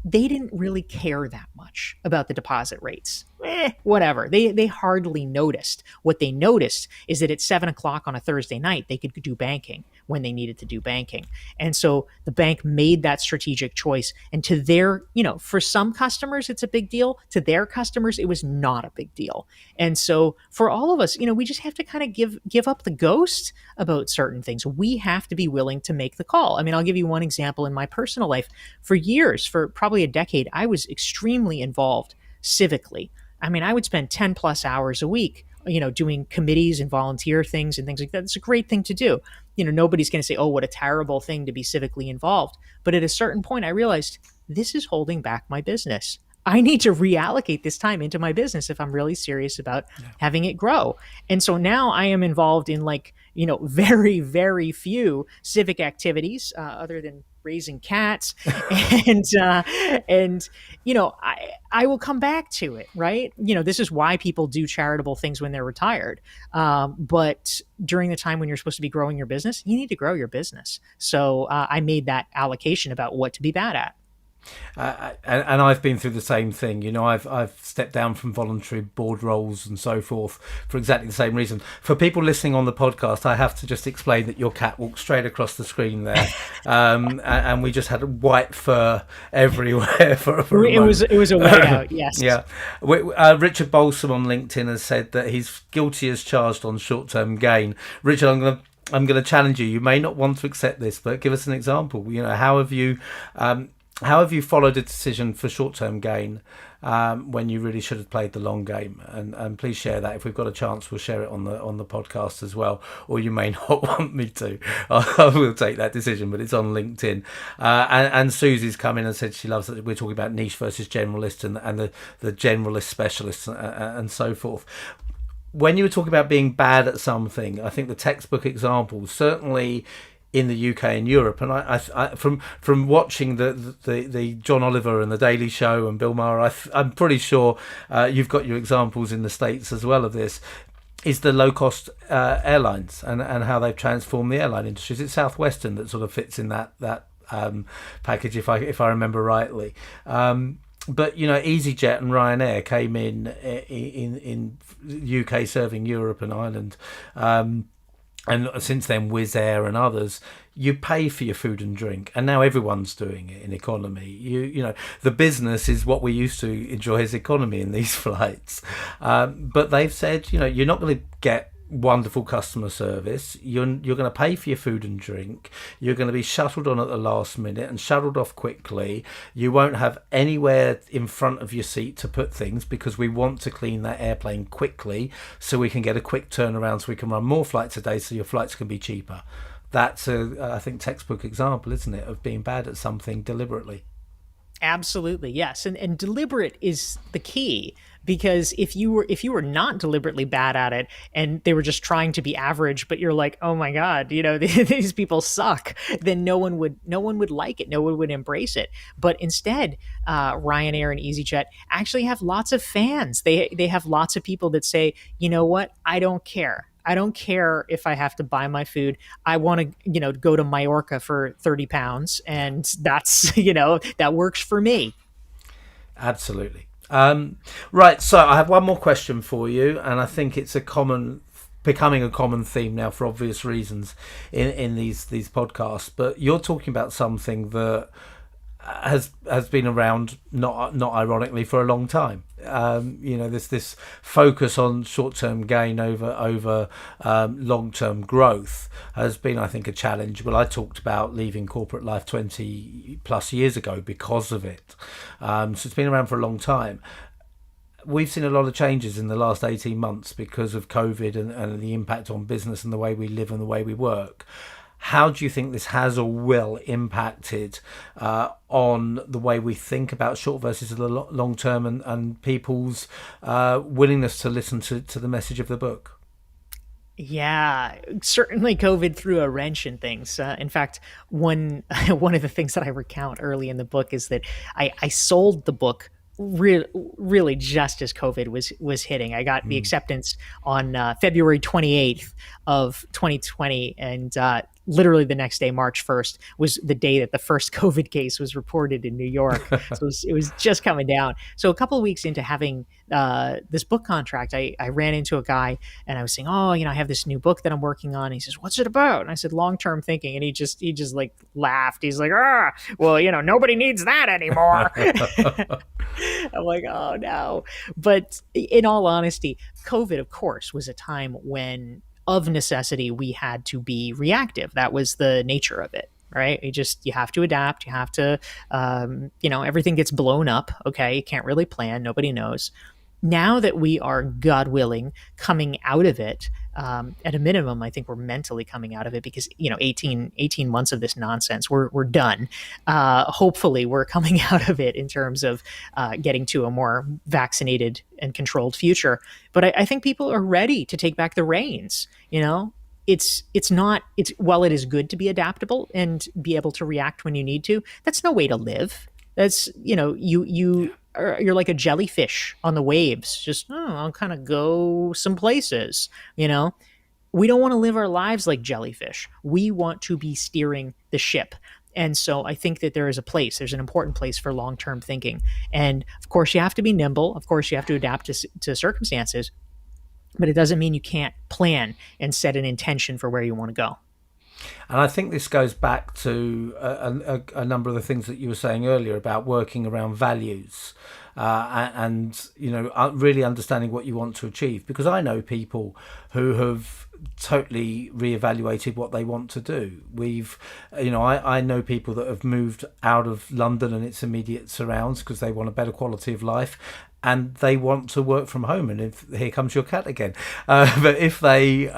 they didn't really care that much about the deposit rates. Whatever. They hardly noticed. What they noticed is that at 7 o'clock on a Thursday night, they could do banking when they needed to do banking. And so the bank made that strategic choice. And to their, for some customers, it's a big deal. To their customers, it was not a big deal. And so for all of us, we just have to kind of give up the ghost about certain things. We have to be willing to make the call. I mean, I'll give you one example in my personal life. For years, for probably a decade, I was extremely involved civically. I mean, I would spend 10 plus hours a week doing committees and volunteer things and things like that. It's a great thing to do. Nobody's going to say, oh, what a terrible thing to be civically involved. But at a certain point, I realized this is holding back my business. I need to reallocate this time into my business if I'm really serious about having it grow. And so now I am involved in very, very few civic activities other than raising cats. And I will come back to it, right? This is why people do charitable things when they're retired. But during the time when you're supposed to be growing your business, you need to grow your business. So I made that allocation about what to be bad at. And I've been through the same thing. I've stepped down from voluntary board roles and so forth for exactly the same reason. For people listening on the podcast, I have to just explain that your cat walked straight across the screen there, and we just had white fur everywhere for a moment. It was a way out. Yes. Yeah. Richard Balsam on LinkedIn has said that he's guilty as charged on short-term gain. Richard, I'm going to challenge you. You may not want to accept this, but give us an example. How have you followed a decision for short-term gain when you really should have played the long game? And please share that. If we've got a chance, we'll share it on the podcast as well. Or you may not want me to. I will take that decision, but it's on LinkedIn. And Susie's come in and said she loves that we're talking about niche versus generalist and the generalist specialists and so forth. When you were talking about being bad at something, I think the textbook example certainly in the UK and Europe, and I from watching the John Oliver and the Daily Show and Bill Maher, I'm pretty sure you've got your examples in the States as well of this. Is the low cost airlines and how they've transformed the airline industry? Is it Southwestern that sort of fits in that package, if I remember rightly? But EasyJet and Ryanair came in UK serving Europe and Ireland. And since then, Wizz Air and others, you pay for your food and drink, and now everyone's doing it in economy. The business is what we used to enjoy as economy in these flights, but they've said, you're not going to get wonderful customer service. You're going to pay for your food and drink. You're going to be shuttled on at the last minute and shuttled off quickly. You won't have anywhere in front of your seat to put things because we want to clean that airplane quickly so we can get a quick turnaround so we can run more flights a day so your flights can be cheaper. That's I think textbook example, isn't it, of being bad at something deliberately. Absolutely, yes, and deliberate is the key, because if you were not deliberately bad at it and they were just trying to be average, but you're like, oh my god, these people suck, then no one would like it, no one would embrace it. But instead, Ryanair and EasyJet actually have lots of fans. They have lots of people that say, you know what, I don't care. I don't care if I have to buy my food. I want to, go to Mallorca for 30 pounds. And that's, that works for me. Absolutely. Right. So I have one more question for you. And I think it's becoming a common theme now for obvious reasons in these podcasts. But you're talking about something that has been around, not ironically, for a long time. This focus on short-term gain over long-term growth has been, I think, a challenge. Well, I talked about leaving corporate life 20 plus years ago because of it. So it's been around for a long time. We've seen a lot of changes in the last 18 months because of COVID and the impact on business and the way we live and the way we work. How do you think this has or will impacted on the way we think about short versus the long term and people's willingness to listen to the message of the book? Yeah, certainly COVID threw a wrench in things. In fact, one of the things that I recount early in the book is that I sold the book really just as COVID was hitting. I got the acceptance on February 28th of 2020, and literally the next day, March 1st, was the day that the first COVID case was reported in New York. So it was just coming down. So a couple of weeks into having this book contract, I ran into a guy and I was saying, oh, I have this new book that I'm working on. And he says, what's it about? And I said, long-term thinking. And he just like laughed. He's like, well, nobody needs that anymore. I'm like, oh no. But in all honesty, COVID, of course, was a time when, of necessity, we had to be reactive. That was the nature of it, right? You have to adapt. You have to, everything gets blown up. Okay. You can't really plan. Nobody knows. now that we are, God willing, coming out of it, at a minimum, I think we're mentally coming out of it, because 18 months of this nonsense, we're done. Hopefully we're coming out of it in terms of getting to a more vaccinated and controlled future. But I think people are ready to take back the reins. While it is good to be adaptable and be able to react when you need to, that's no way to live. That's, you're like a jellyfish on the waves. Just, I'll kind of go some places. We don't want to live our lives like jellyfish. We want to be steering the ship. And so I think that there's an important place for long-term thinking. And of course you have to be nimble. Of course you have to adapt to circumstances, but it doesn't mean you can't plan and set an intention for where you want to go. And I think this goes back to a number of the things that you were saying earlier about working around values, and really understanding what you want to achieve. Because I know people who have totally reevaluated what they want to do. I know people that have moved out of London and its immediate surrounds because they want a better quality of life, and they want to work from home. And here comes your cat again. But if they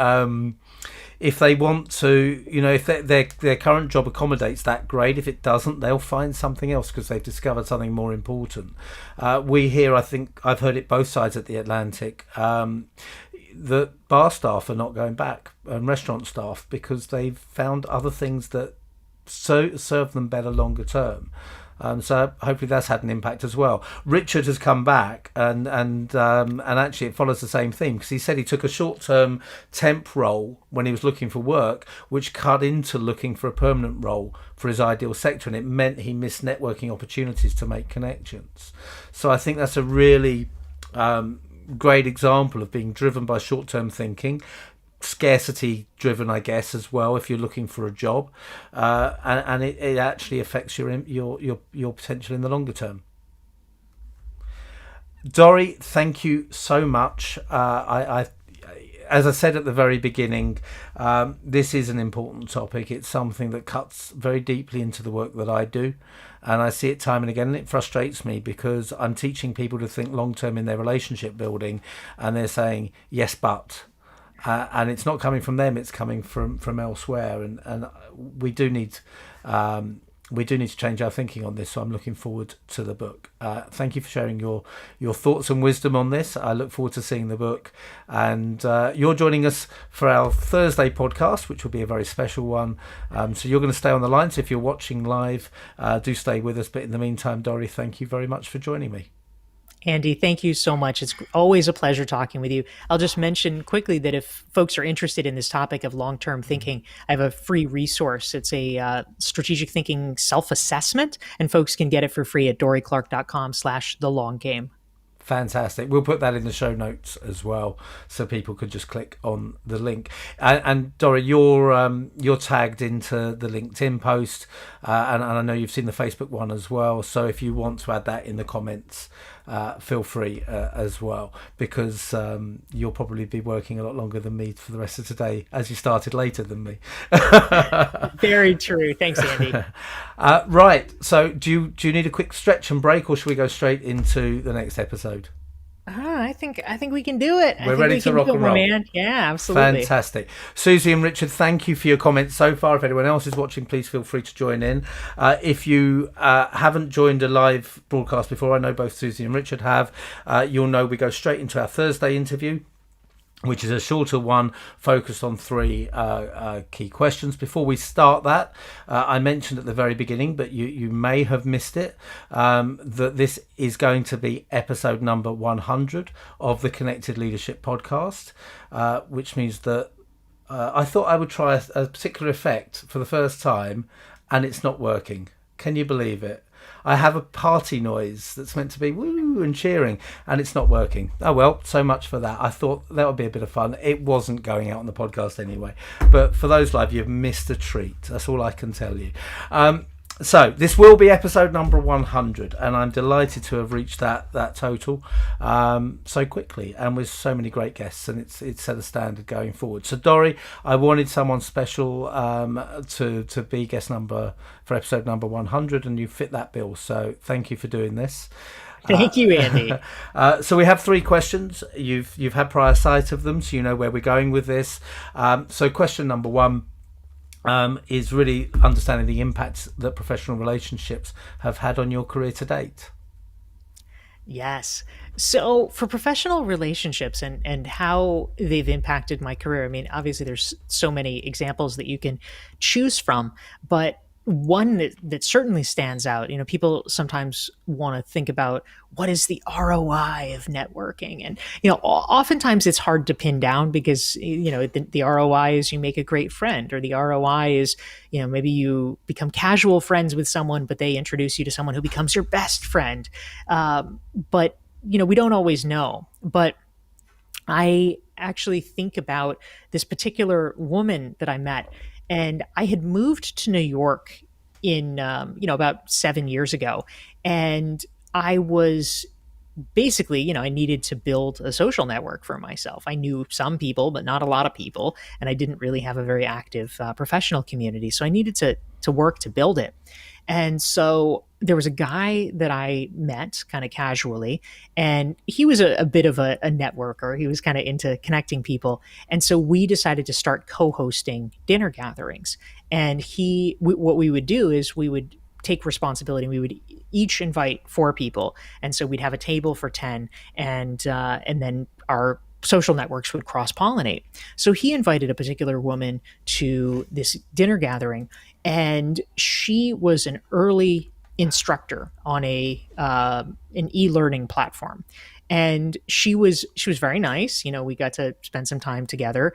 want to, if their current job accommodates that, great. If it doesn't, they'll find something else because they've discovered something more important. We here, I think I've heard it both sides at the Atlantic, the bar staff are not going back, and restaurant staff, because they've found other things that serve them better longer term. So hopefully that's had an impact as well. Richard has come back, and actually it follows the same theme, because he said he took a short-term temp role when he was looking for work, which cut into looking for a permanent role for his ideal sector, and it meant he missed networking opportunities to make connections. So I think that's a really great example of being driven by short-term thinking, scarcity driven, I guess, as well, if you're looking for a job, and it actually affects your potential in the longer term. Dorie, thank you so much. As I said at the very beginning, this is an important topic. It's something that cuts very deeply into the work that I do, and I see it time and again, and it frustrates me because I'm teaching people to think long term in their relationship building, and they're saying yes but. And it's not coming from them; it's coming from elsewhere, and we do need to change our thinking on this. So I'm looking forward to the book. Thank you for sharing your thoughts and wisdom on this. I look forward to seeing the book, and you're joining us for our Thursday podcast, which will be a very special one. So you're going to stay on the line. So if you're watching live, do stay with us. But in the meantime, Dorie, thank you very much for joining me. Andy, thank you so much. It's always a pleasure talking with you. I'll just mention quickly that if folks are interested in this topic of long-term thinking, I have a free resource. It's a strategic thinking self-assessment, and folks can get it for free at DorieClark.com/thelonggame. Fantastic. We'll put that in the show notes as well, so people could just click on the link. And Dorie, you're tagged into the LinkedIn post, and I know you've seen the Facebook one as well. So if you want to add that in the comments, feel free as well, because you'll probably be working a lot longer than me for the rest of today, as you started later than me. Very true. Thanks, Andy. Right. So do you need a quick stretch and break, or should we go straight into the next episode? I think we can do it. We're ready to rock and roll. Man. Yeah, absolutely. Fantastic. Susie and Richard, thank you for your comments so far. If anyone else is watching, please feel free to join in. If you haven't joined a live broadcast before, I know both Susie and Richard have, you'll know we go straight into our Thursday interview, which is a shorter one focused on 3 key questions. Before we start that, I mentioned at the very beginning, but you may have missed it, that this is going to be episode number 100 of the Connected Leadership podcast, which means that I thought I would try a particular effect for the first time, and it's not working. Can you believe it? I have a party noise that's meant to be woo and cheering, and it's not working. Oh well, so much for that. I thought that would be a bit of fun. It wasn't going out on the podcast anyway. But for those live, you've missed a treat. That's all I can tell you. So this will be episode number 100, and I'm delighted to have reached that total so quickly, and with so many great guests, and it's set a standard going forward. So Dorie, I wanted someone special to be guest number for episode number 100, and you fit that bill. So thank you for doing this. Thank you, Andy. So we have three questions. You've had prior sight of them, so you know where we're going with this. So question number one is really understanding the impacts that professional relationships have had on your career to date. Yes. So for professional relationships and how they've impacted my career, I mean, obviously there's so many examples that you can choose from, but one that certainly stands out, people sometimes want to think about what is the ROI of networking. And, oftentimes it's hard to pin down because, the ROI is you make a great friend, or the ROI is, maybe you become casual friends with someone, but they introduce you to someone who becomes your best friend. But we don't always know. But I actually think about this particular woman that I met, and I had moved to New York in, about 7 years ago. And I was basically, I needed to build a social network for myself. I knew some people, but not a lot of people. And I didn't really have a very active professional community. So I needed to work to build it. And so there was a guy that I met kind of casually, and he was a bit of a networker. He was kind of into connecting people. And so we decided to start co-hosting dinner gatherings. And what we would do is we would take responsibility. We would each invite 4 people. And so we'd have a table for 10, and then our social networks would cross-pollinate. So he invited a particular woman to this dinner gathering, and she was an early instructor on an e-learning platform. And she was very nice. We got to spend some time together.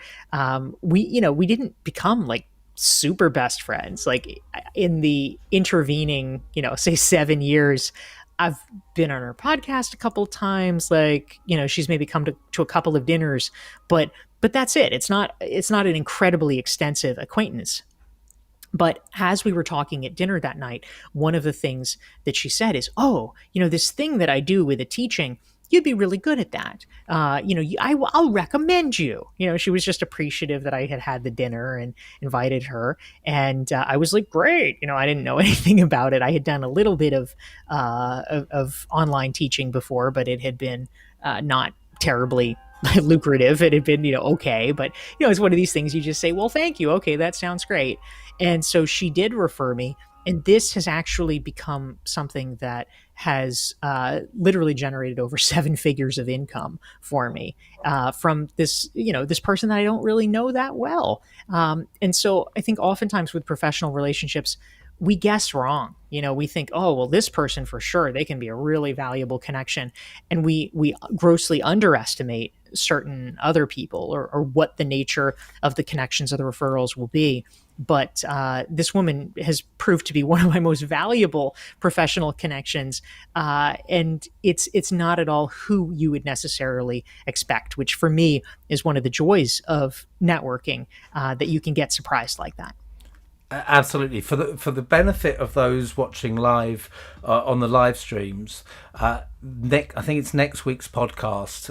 We didn't become like super best friends. Like in the intervening, say 7 years, I've been on her podcast a couple times. Like, she's maybe come to a couple of dinners, but that's it. It's not an incredibly extensive acquaintance. But as we were talking at dinner that night, one of the things that she said is, "Oh, this thing that I do with the teaching, you'd be really good at that. I'll recommend you." She was just appreciative that I had the dinner and invited her. And I was like, great. I didn't know anything about it. I had done a little bit of online teaching before, but it had been not terribly lucrative. It had been, okay. But, it's one of these things you just say, well, thank you. Okay, that sounds great. And so she did refer me. And this has actually become something that has literally generated over 7 figures of income for me from this, this person that I don't really know that well. And so I think oftentimes with professional relationships, we guess wrong. We think, oh, well, this person for sure, they can be a really valuable connection. And we grossly underestimate certain other people or what the nature of the connections or the referrals will be. But this woman has proved to be one of my most valuable professional connections. And it's not at all who you would necessarily expect, which for me is one of the joys of networking, that you can get surprised like that. Absolutely. For the benefit of those watching live on the live streams, I think it's next week's podcast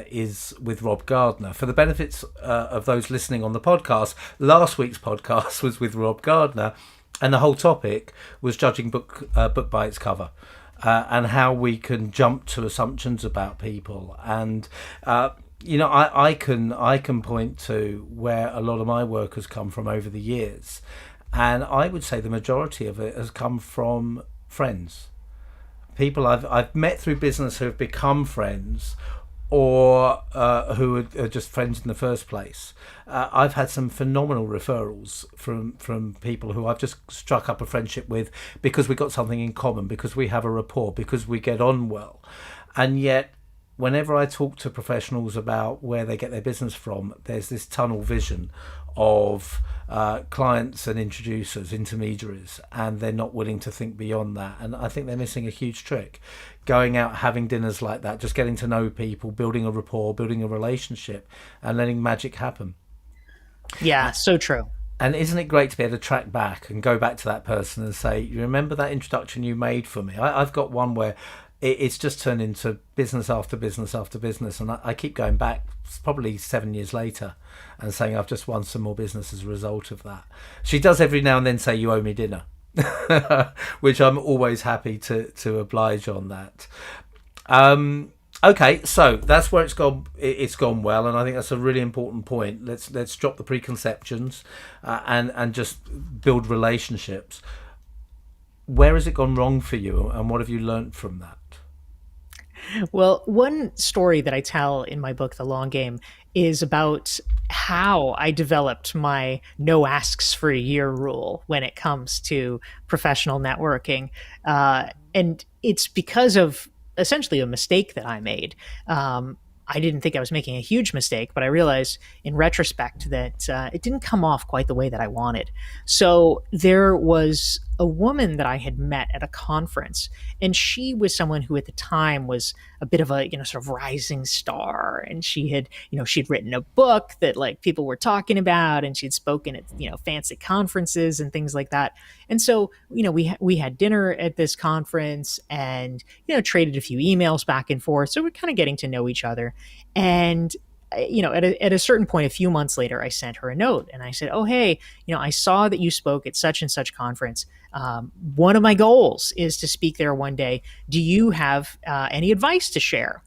is with Rob Gardner. For the benefits of those listening on the podcast, last week's podcast was with Rob Gardner, and the whole topic was judging book by its cover. And how we can jump to assumptions about people. And I can point to where a lot of my work has come from over the years. And I would say the majority of it has come from friends, people I've met through business who have become friends, or who are just friends in the first place. I've had some phenomenal referrals from people who I've just struck up a friendship with because we got something in common, because we have a rapport, because we get on well. And yet, whenever I talk to professionals about where they get their business from, there's this tunnel vision of clients and introducers, intermediaries, and they're not willing to think beyond that. And I think they're missing a huge trick. Going out, having dinners like that, just getting to know people, building a rapport, building a relationship, and letting magic happen. Yeah, so true. And isn't it great to be able to track back and go back to that person and say, you remember that introduction you made for me? I've got one where it's just turned into business after business after business, and I keep going back probably 7 years later and saying I've just won some more business as a result of that. She does every now and then say, you owe me dinner, which I'm always happy to oblige on that. Okay, so that's where it's gone. It's gone well, and I think that's a really important point. Let's drop the preconceptions, and just build relationships. Where has it gone wrong for you, and what have you learned from that? Well, one story that I tell in my book, The Long Game, is about how I developed my no asks for a year rule when it comes to professional networking. And it's because of essentially a mistake that I made. I didn't think I was making a huge mistake, but I realized in retrospect that it didn't come off quite the way that I wanted. So there was a woman that I had met at a conference, and she was someone who at the time was a bit of a sort of rising star, and she'd written a book that like people were talking about, and she'd spoken at fancy conferences and things like that. And so we had dinner at this conference, and traded a few emails back and forth, so we're kind of getting to know each other. And at a certain point, a few months later, I sent her a note and I said, "Oh, hey, I saw that you spoke at such and such conference. One of my goals is to speak there one day. Do you have any advice to share?"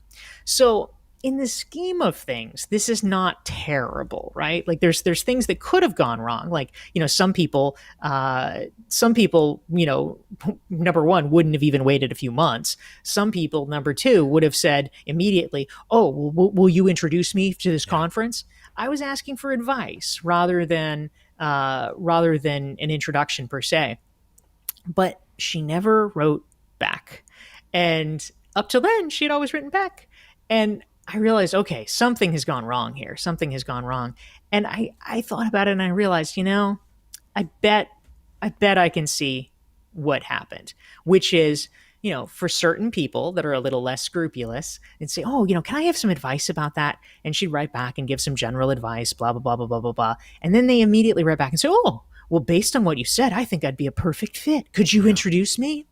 So, in the scheme of things, this is not terrible, right? Like, there's things that could have gone wrong. Like, some people, number one, wouldn't have even waited a few months. Some people, number two, would have said immediately, "Oh, well, will you introduce me to this Yeah. conference?" I was asking for advice rather than an introduction per se. But she never wrote back. And up till then, she had always written back. And I realized, okay, something has gone wrong here. Something has gone wrong. And I thought about it and I realized, I bet I can see what happened, which is, for certain people that are a little less scrupulous and say, "Oh, can I have some advice about that?" And she'd write back and give some general advice, blah, blah, blah, blah, blah, blah, blah. And then they immediately write back and say, "Oh, well, based on what you said, I think I'd be a perfect fit. Could you Yeah. introduce me?"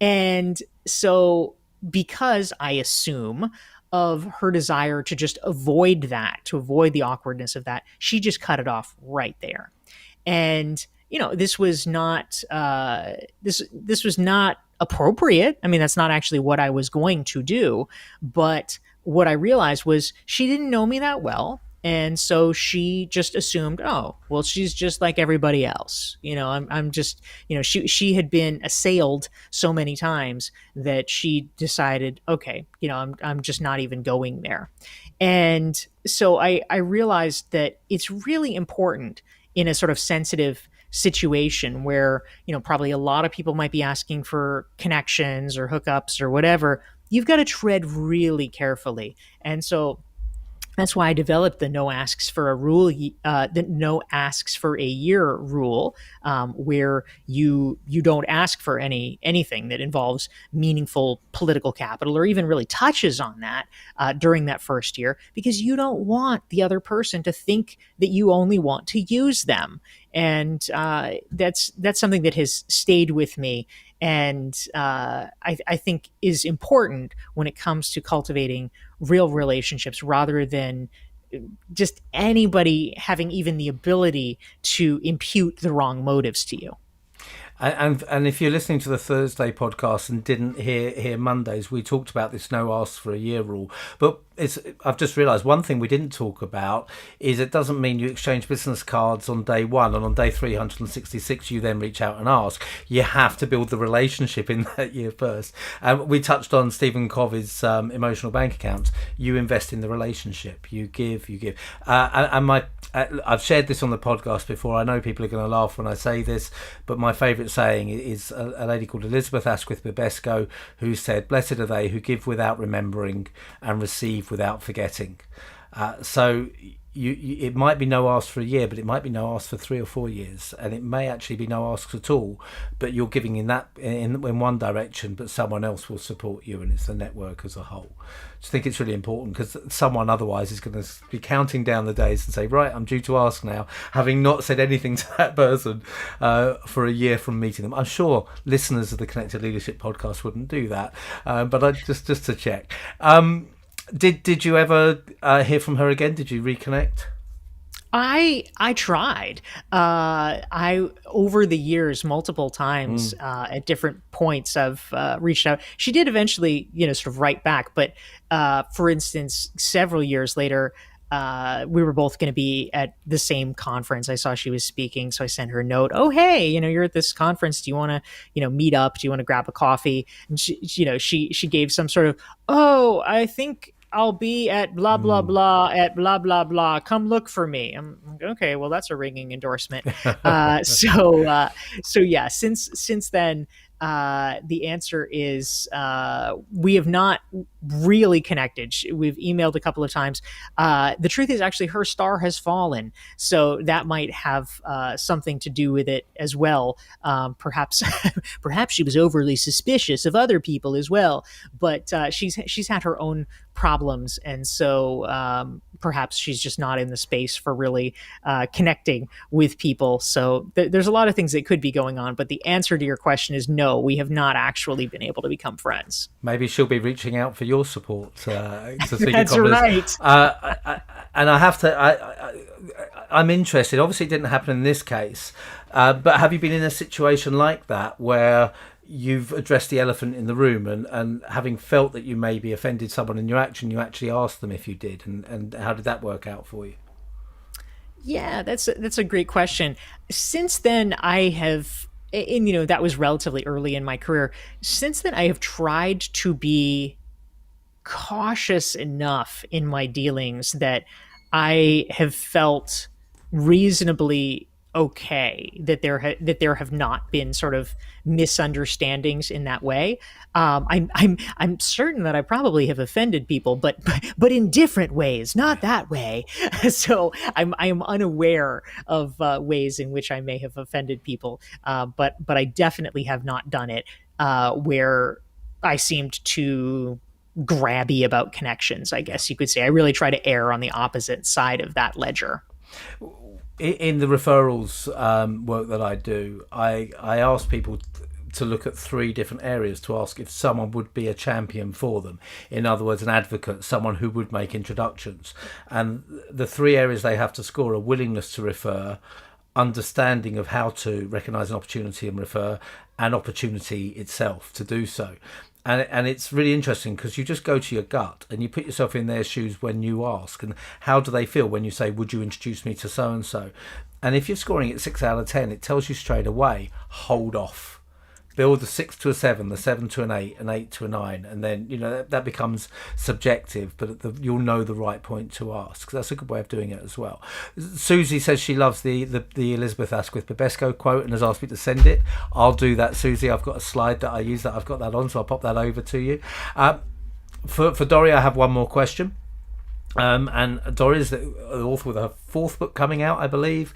And so, because I assume of her desire to just avoid that, to avoid the awkwardness of that, she just cut it off right there. And this was not this was not appropriate. I mean, that's not actually what I was going to do. But what I realized was she didn't know me that well. And so she just assumed, oh, well, she's just like everybody else. I'm just, she had been assailed so many times that she decided, okay, I'm just not even going there. And so I realized that it's really important in a sort of sensitive situation where, probably a lot of people might be asking for connections or hookups or whatever. You've got to tread really carefully. And so that's why I developed the no asks for a rule, the no asks for a year rule, where you don't ask for anything that involves meaningful political capital or even really touches on that during that first year, because you don't want the other person to think that you only want to use them. And that's something that has stayed with me, and I think is important when it comes to cultivating real relationships, rather than just anybody having even the ability to impute the wrong motives to you. And if you're listening to the Thursday podcast and didn't hear Mondays, we talked about this no ask for a year rule. But I've just realised one thing we didn't talk about is it doesn't mean you exchange business cards on day one, and on day 366 you then reach out and ask. You have to build the relationship in that year first. We touched on Stephen Covey's emotional bank accounts. You invest in the relationship. You give. I've shared this on the podcast before. I know people are going to laugh when I say this, but my favourite saying is a lady called Elizabeth Asquith Babesco, who said, "Blessed are they who give without remembering and receive without forgetting." So it might be no ask for a year, but it might be no ask for 3 or 4 years, and it may actually be no asks at all. But you're giving in one direction, but someone else will support you, and it's the network as a whole. So I think it's really important, because someone otherwise is going to be counting down the days and say, right, I'm due to ask now, having not said anything to that person for a year from meeting them. I'm sure listeners of the Connected Leadership podcast wouldn't do that, but I just to check. Did you ever hear from her again? Did you reconnect? I tried. I over the years, multiple times, at different points, I've reached out. She did eventually, sort of write back. But for instance, several years later, we were both going to be at the same conference. I saw she was speaking, so I sent her a note. Oh, hey, you're at this conference. Do you want to, meet up? Do you want to grab a coffee? And she gave some sort of, oh, I think I'll be at blah blah blah at blah blah blah. Come look for me. I'm like, okay. Well, that's a ringing endorsement. So yeah. Since then, the answer is we have not really connected. We've emailed a couple of times. The truth is, actually, her star has fallen, so that might have something to do with it as well. Perhaps, perhaps she was overly suspicious of other people as well. But she's had her own problems, and so perhaps she's just not in the space for really connecting with people. So there's a lot of things that could be going on, but the answer to your question is no, we have not actually been able to become friends. Maybe she'll be reaching out for your support to see That's your right. and I have to. I'm interested. Obviously, it didn't happen in this case, but have you been in a situation like that where you've addressed the elephant in the room, and having felt that you maybe offended someone in your action, you actually asked them if you did, and how did that work out for you? Yeah, that's a great question. Since then, I have, and that was relatively early in my career. Since then, I have tried to be cautious enough in my dealings that I have felt reasonably okay that there have not been sort of misunderstandings in that way. I'm certain that I probably have offended people, but in different ways, not that way. So I am unaware of ways in which I may have offended people, but I definitely have not done it where I seemed to grabby about connections, I guess you could say. I really try to err on the opposite side of that ledger. In the referrals work that I do, I ask people to look at three different areas to ask if someone would be a champion for them. In other words, an advocate, someone who would make introductions. And the three areas they have to score are willingness to refer, understanding of how to recognise an opportunity and refer, and opportunity itself to do so. And it's really interesting because you just go to your gut and you put yourself in their shoes when you ask, and how do they feel when you say, would you introduce me to so and so? And if you're scoring it 6 out of 10, it tells you straight away, hold off. Build the 6 to a 7, the 7 to an 8, an 8 to a 9, and then that becomes subjective, but you'll know the right point to ask. That's a good way of doing it as well. Susie says she loves the Elizabeth Asquith Babesco quote and has asked me to send it. I'll do that, Susie. I've got a slide that I use that I've got that on, so I'll pop that over to you. For Dorie, I have one more question. And Dorie is the author with her fourth book coming out, I believe,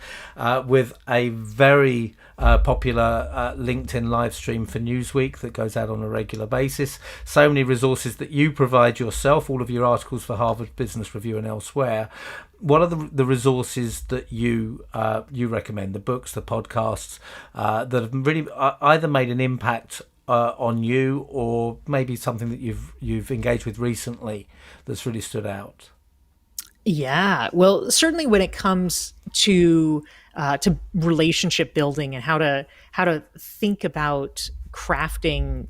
with a very popular LinkedIn live stream for Newsweek that goes out on a regular basis. So many resources that you provide yourself, all of your articles for Harvard Business Review and elsewhere. What are the resources that you recommend, the books, the podcasts, that have really either made an impact on you, or maybe something that you've engaged with recently that's really stood out? Yeah, well, certainly when it comes to relationship building and how to think about crafting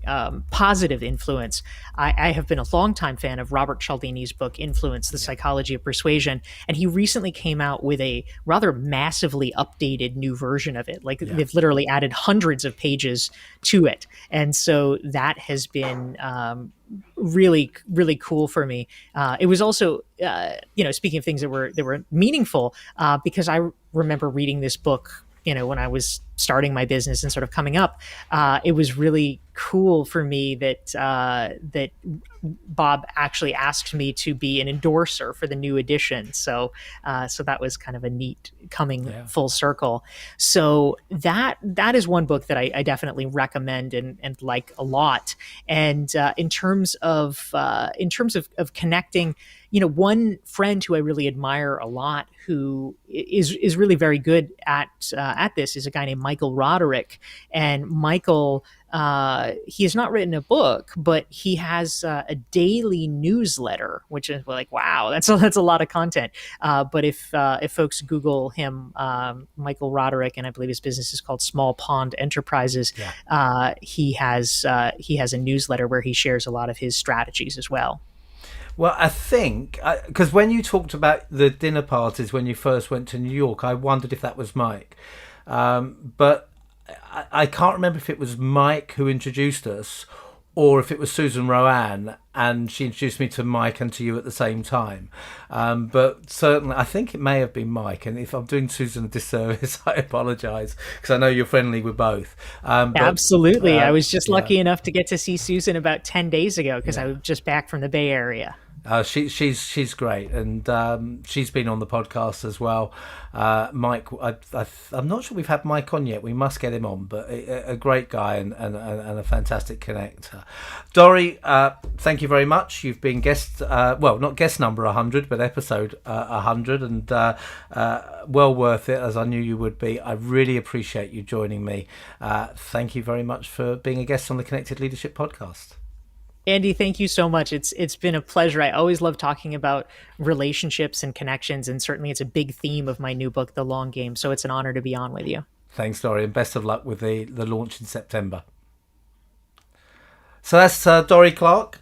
positive influence, I have been a longtime fan of Robert Cialdini's book Influence: The Psychology of Persuasion, and he recently came out with a rather massively updated new version of it. Like they've literally added hundreds of pages to it, and so that has been really, really cool for me. It was also, speaking of things that were meaningful, because I remember reading this book, when I was starting my business and sort of coming up. It was really cool for me that Bob actually asked me to be an endorser for the new edition. So that was kind of a neat coming full circle. So that is one book that I definitely recommend and like a lot. And in terms of connecting, one friend who I really admire a lot, who is really very good at this, is a guy named Michael Roderick. And Michael, he has not written a book, but he has a daily newsletter, which is like, wow, that's a lot of content. But if folks Google him, Michael Roderick, and I believe his business is called Small Pond Enterprises, he has a newsletter where he shares a lot of his strategies as well. Well, I think, because when you talked about the dinner parties when you first went to New York, I wondered if that was Mike. But I can't remember if it was Mike who introduced us or if it was Susan Rowan, and she introduced me to Mike and to you at the same time. But certainly, I think it may have been Mike. And if I'm doing Susan a disservice, I apologise, because I know you're friendly with both. Absolutely. I was just lucky enough to get to see Susan about 10 days ago, because I was just back from the Bay Area. She's great, and she's been on the podcast as well. Mike, I'm not sure we've had Mike on yet. We must get him on, but a great guy and a fantastic connector. Dorie, thank you very much. You've been not guest number 100, but episode 100, and well worth it, as I knew you would be. I really appreciate you joining me. Thank you very much for being a guest on the Connected Leadership Podcast. Andy, thank you so much. It's been a pleasure. I always love talking about relationships and connections, and certainly it's a big theme of my new book, The Long Game. So it's an honor to be on with you. Thanks, Dorie, and best of luck with the launch in September. So that's Dorie Clark.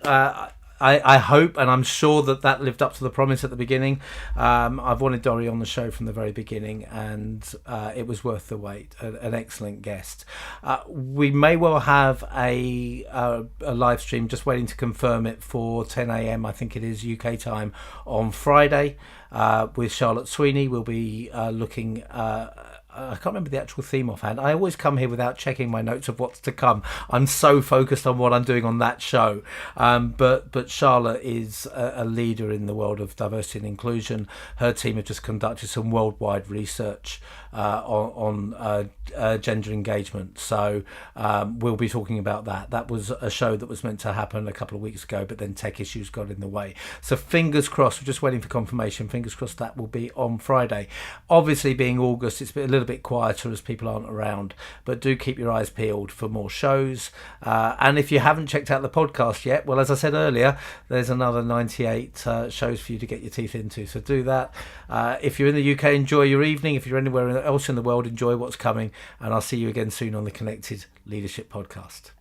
I hope, and I'm sure that lived up to the promise at the beginning. I've wanted Dorie on the show from the very beginning, and it was worth the wait. An excellent guest. We may well have a live stream, just waiting to confirm it, for 10 a.m. I think it is UK time on Friday, with Charlotte Sweeney. We'll be looking. I can't remember the actual theme offhand. I always come here without checking my notes of what's to come. I'm so focused on what I'm doing on that show. But Charlotte is a leader in the world of diversity and inclusion. Her team have just conducted some worldwide research on gender engagement. So we'll be talking about that. That was a show that was meant to happen a couple of weeks ago, but then tech issues got in the way. So fingers crossed, we're just waiting for confirmation. Fingers crossed that will be on Friday. Obviously, being August, it's a little bit quieter as people aren't around, but do keep your eyes peeled for more shows. And if you haven't checked out the podcast yet, well, as I said earlier, there's another 98 shows for you to get your teeth into. So do that. If you're in the UK, enjoy your evening. If you're anywhere else in the world, enjoy what's coming. And I'll see you again soon on the Connected Leadership Podcast.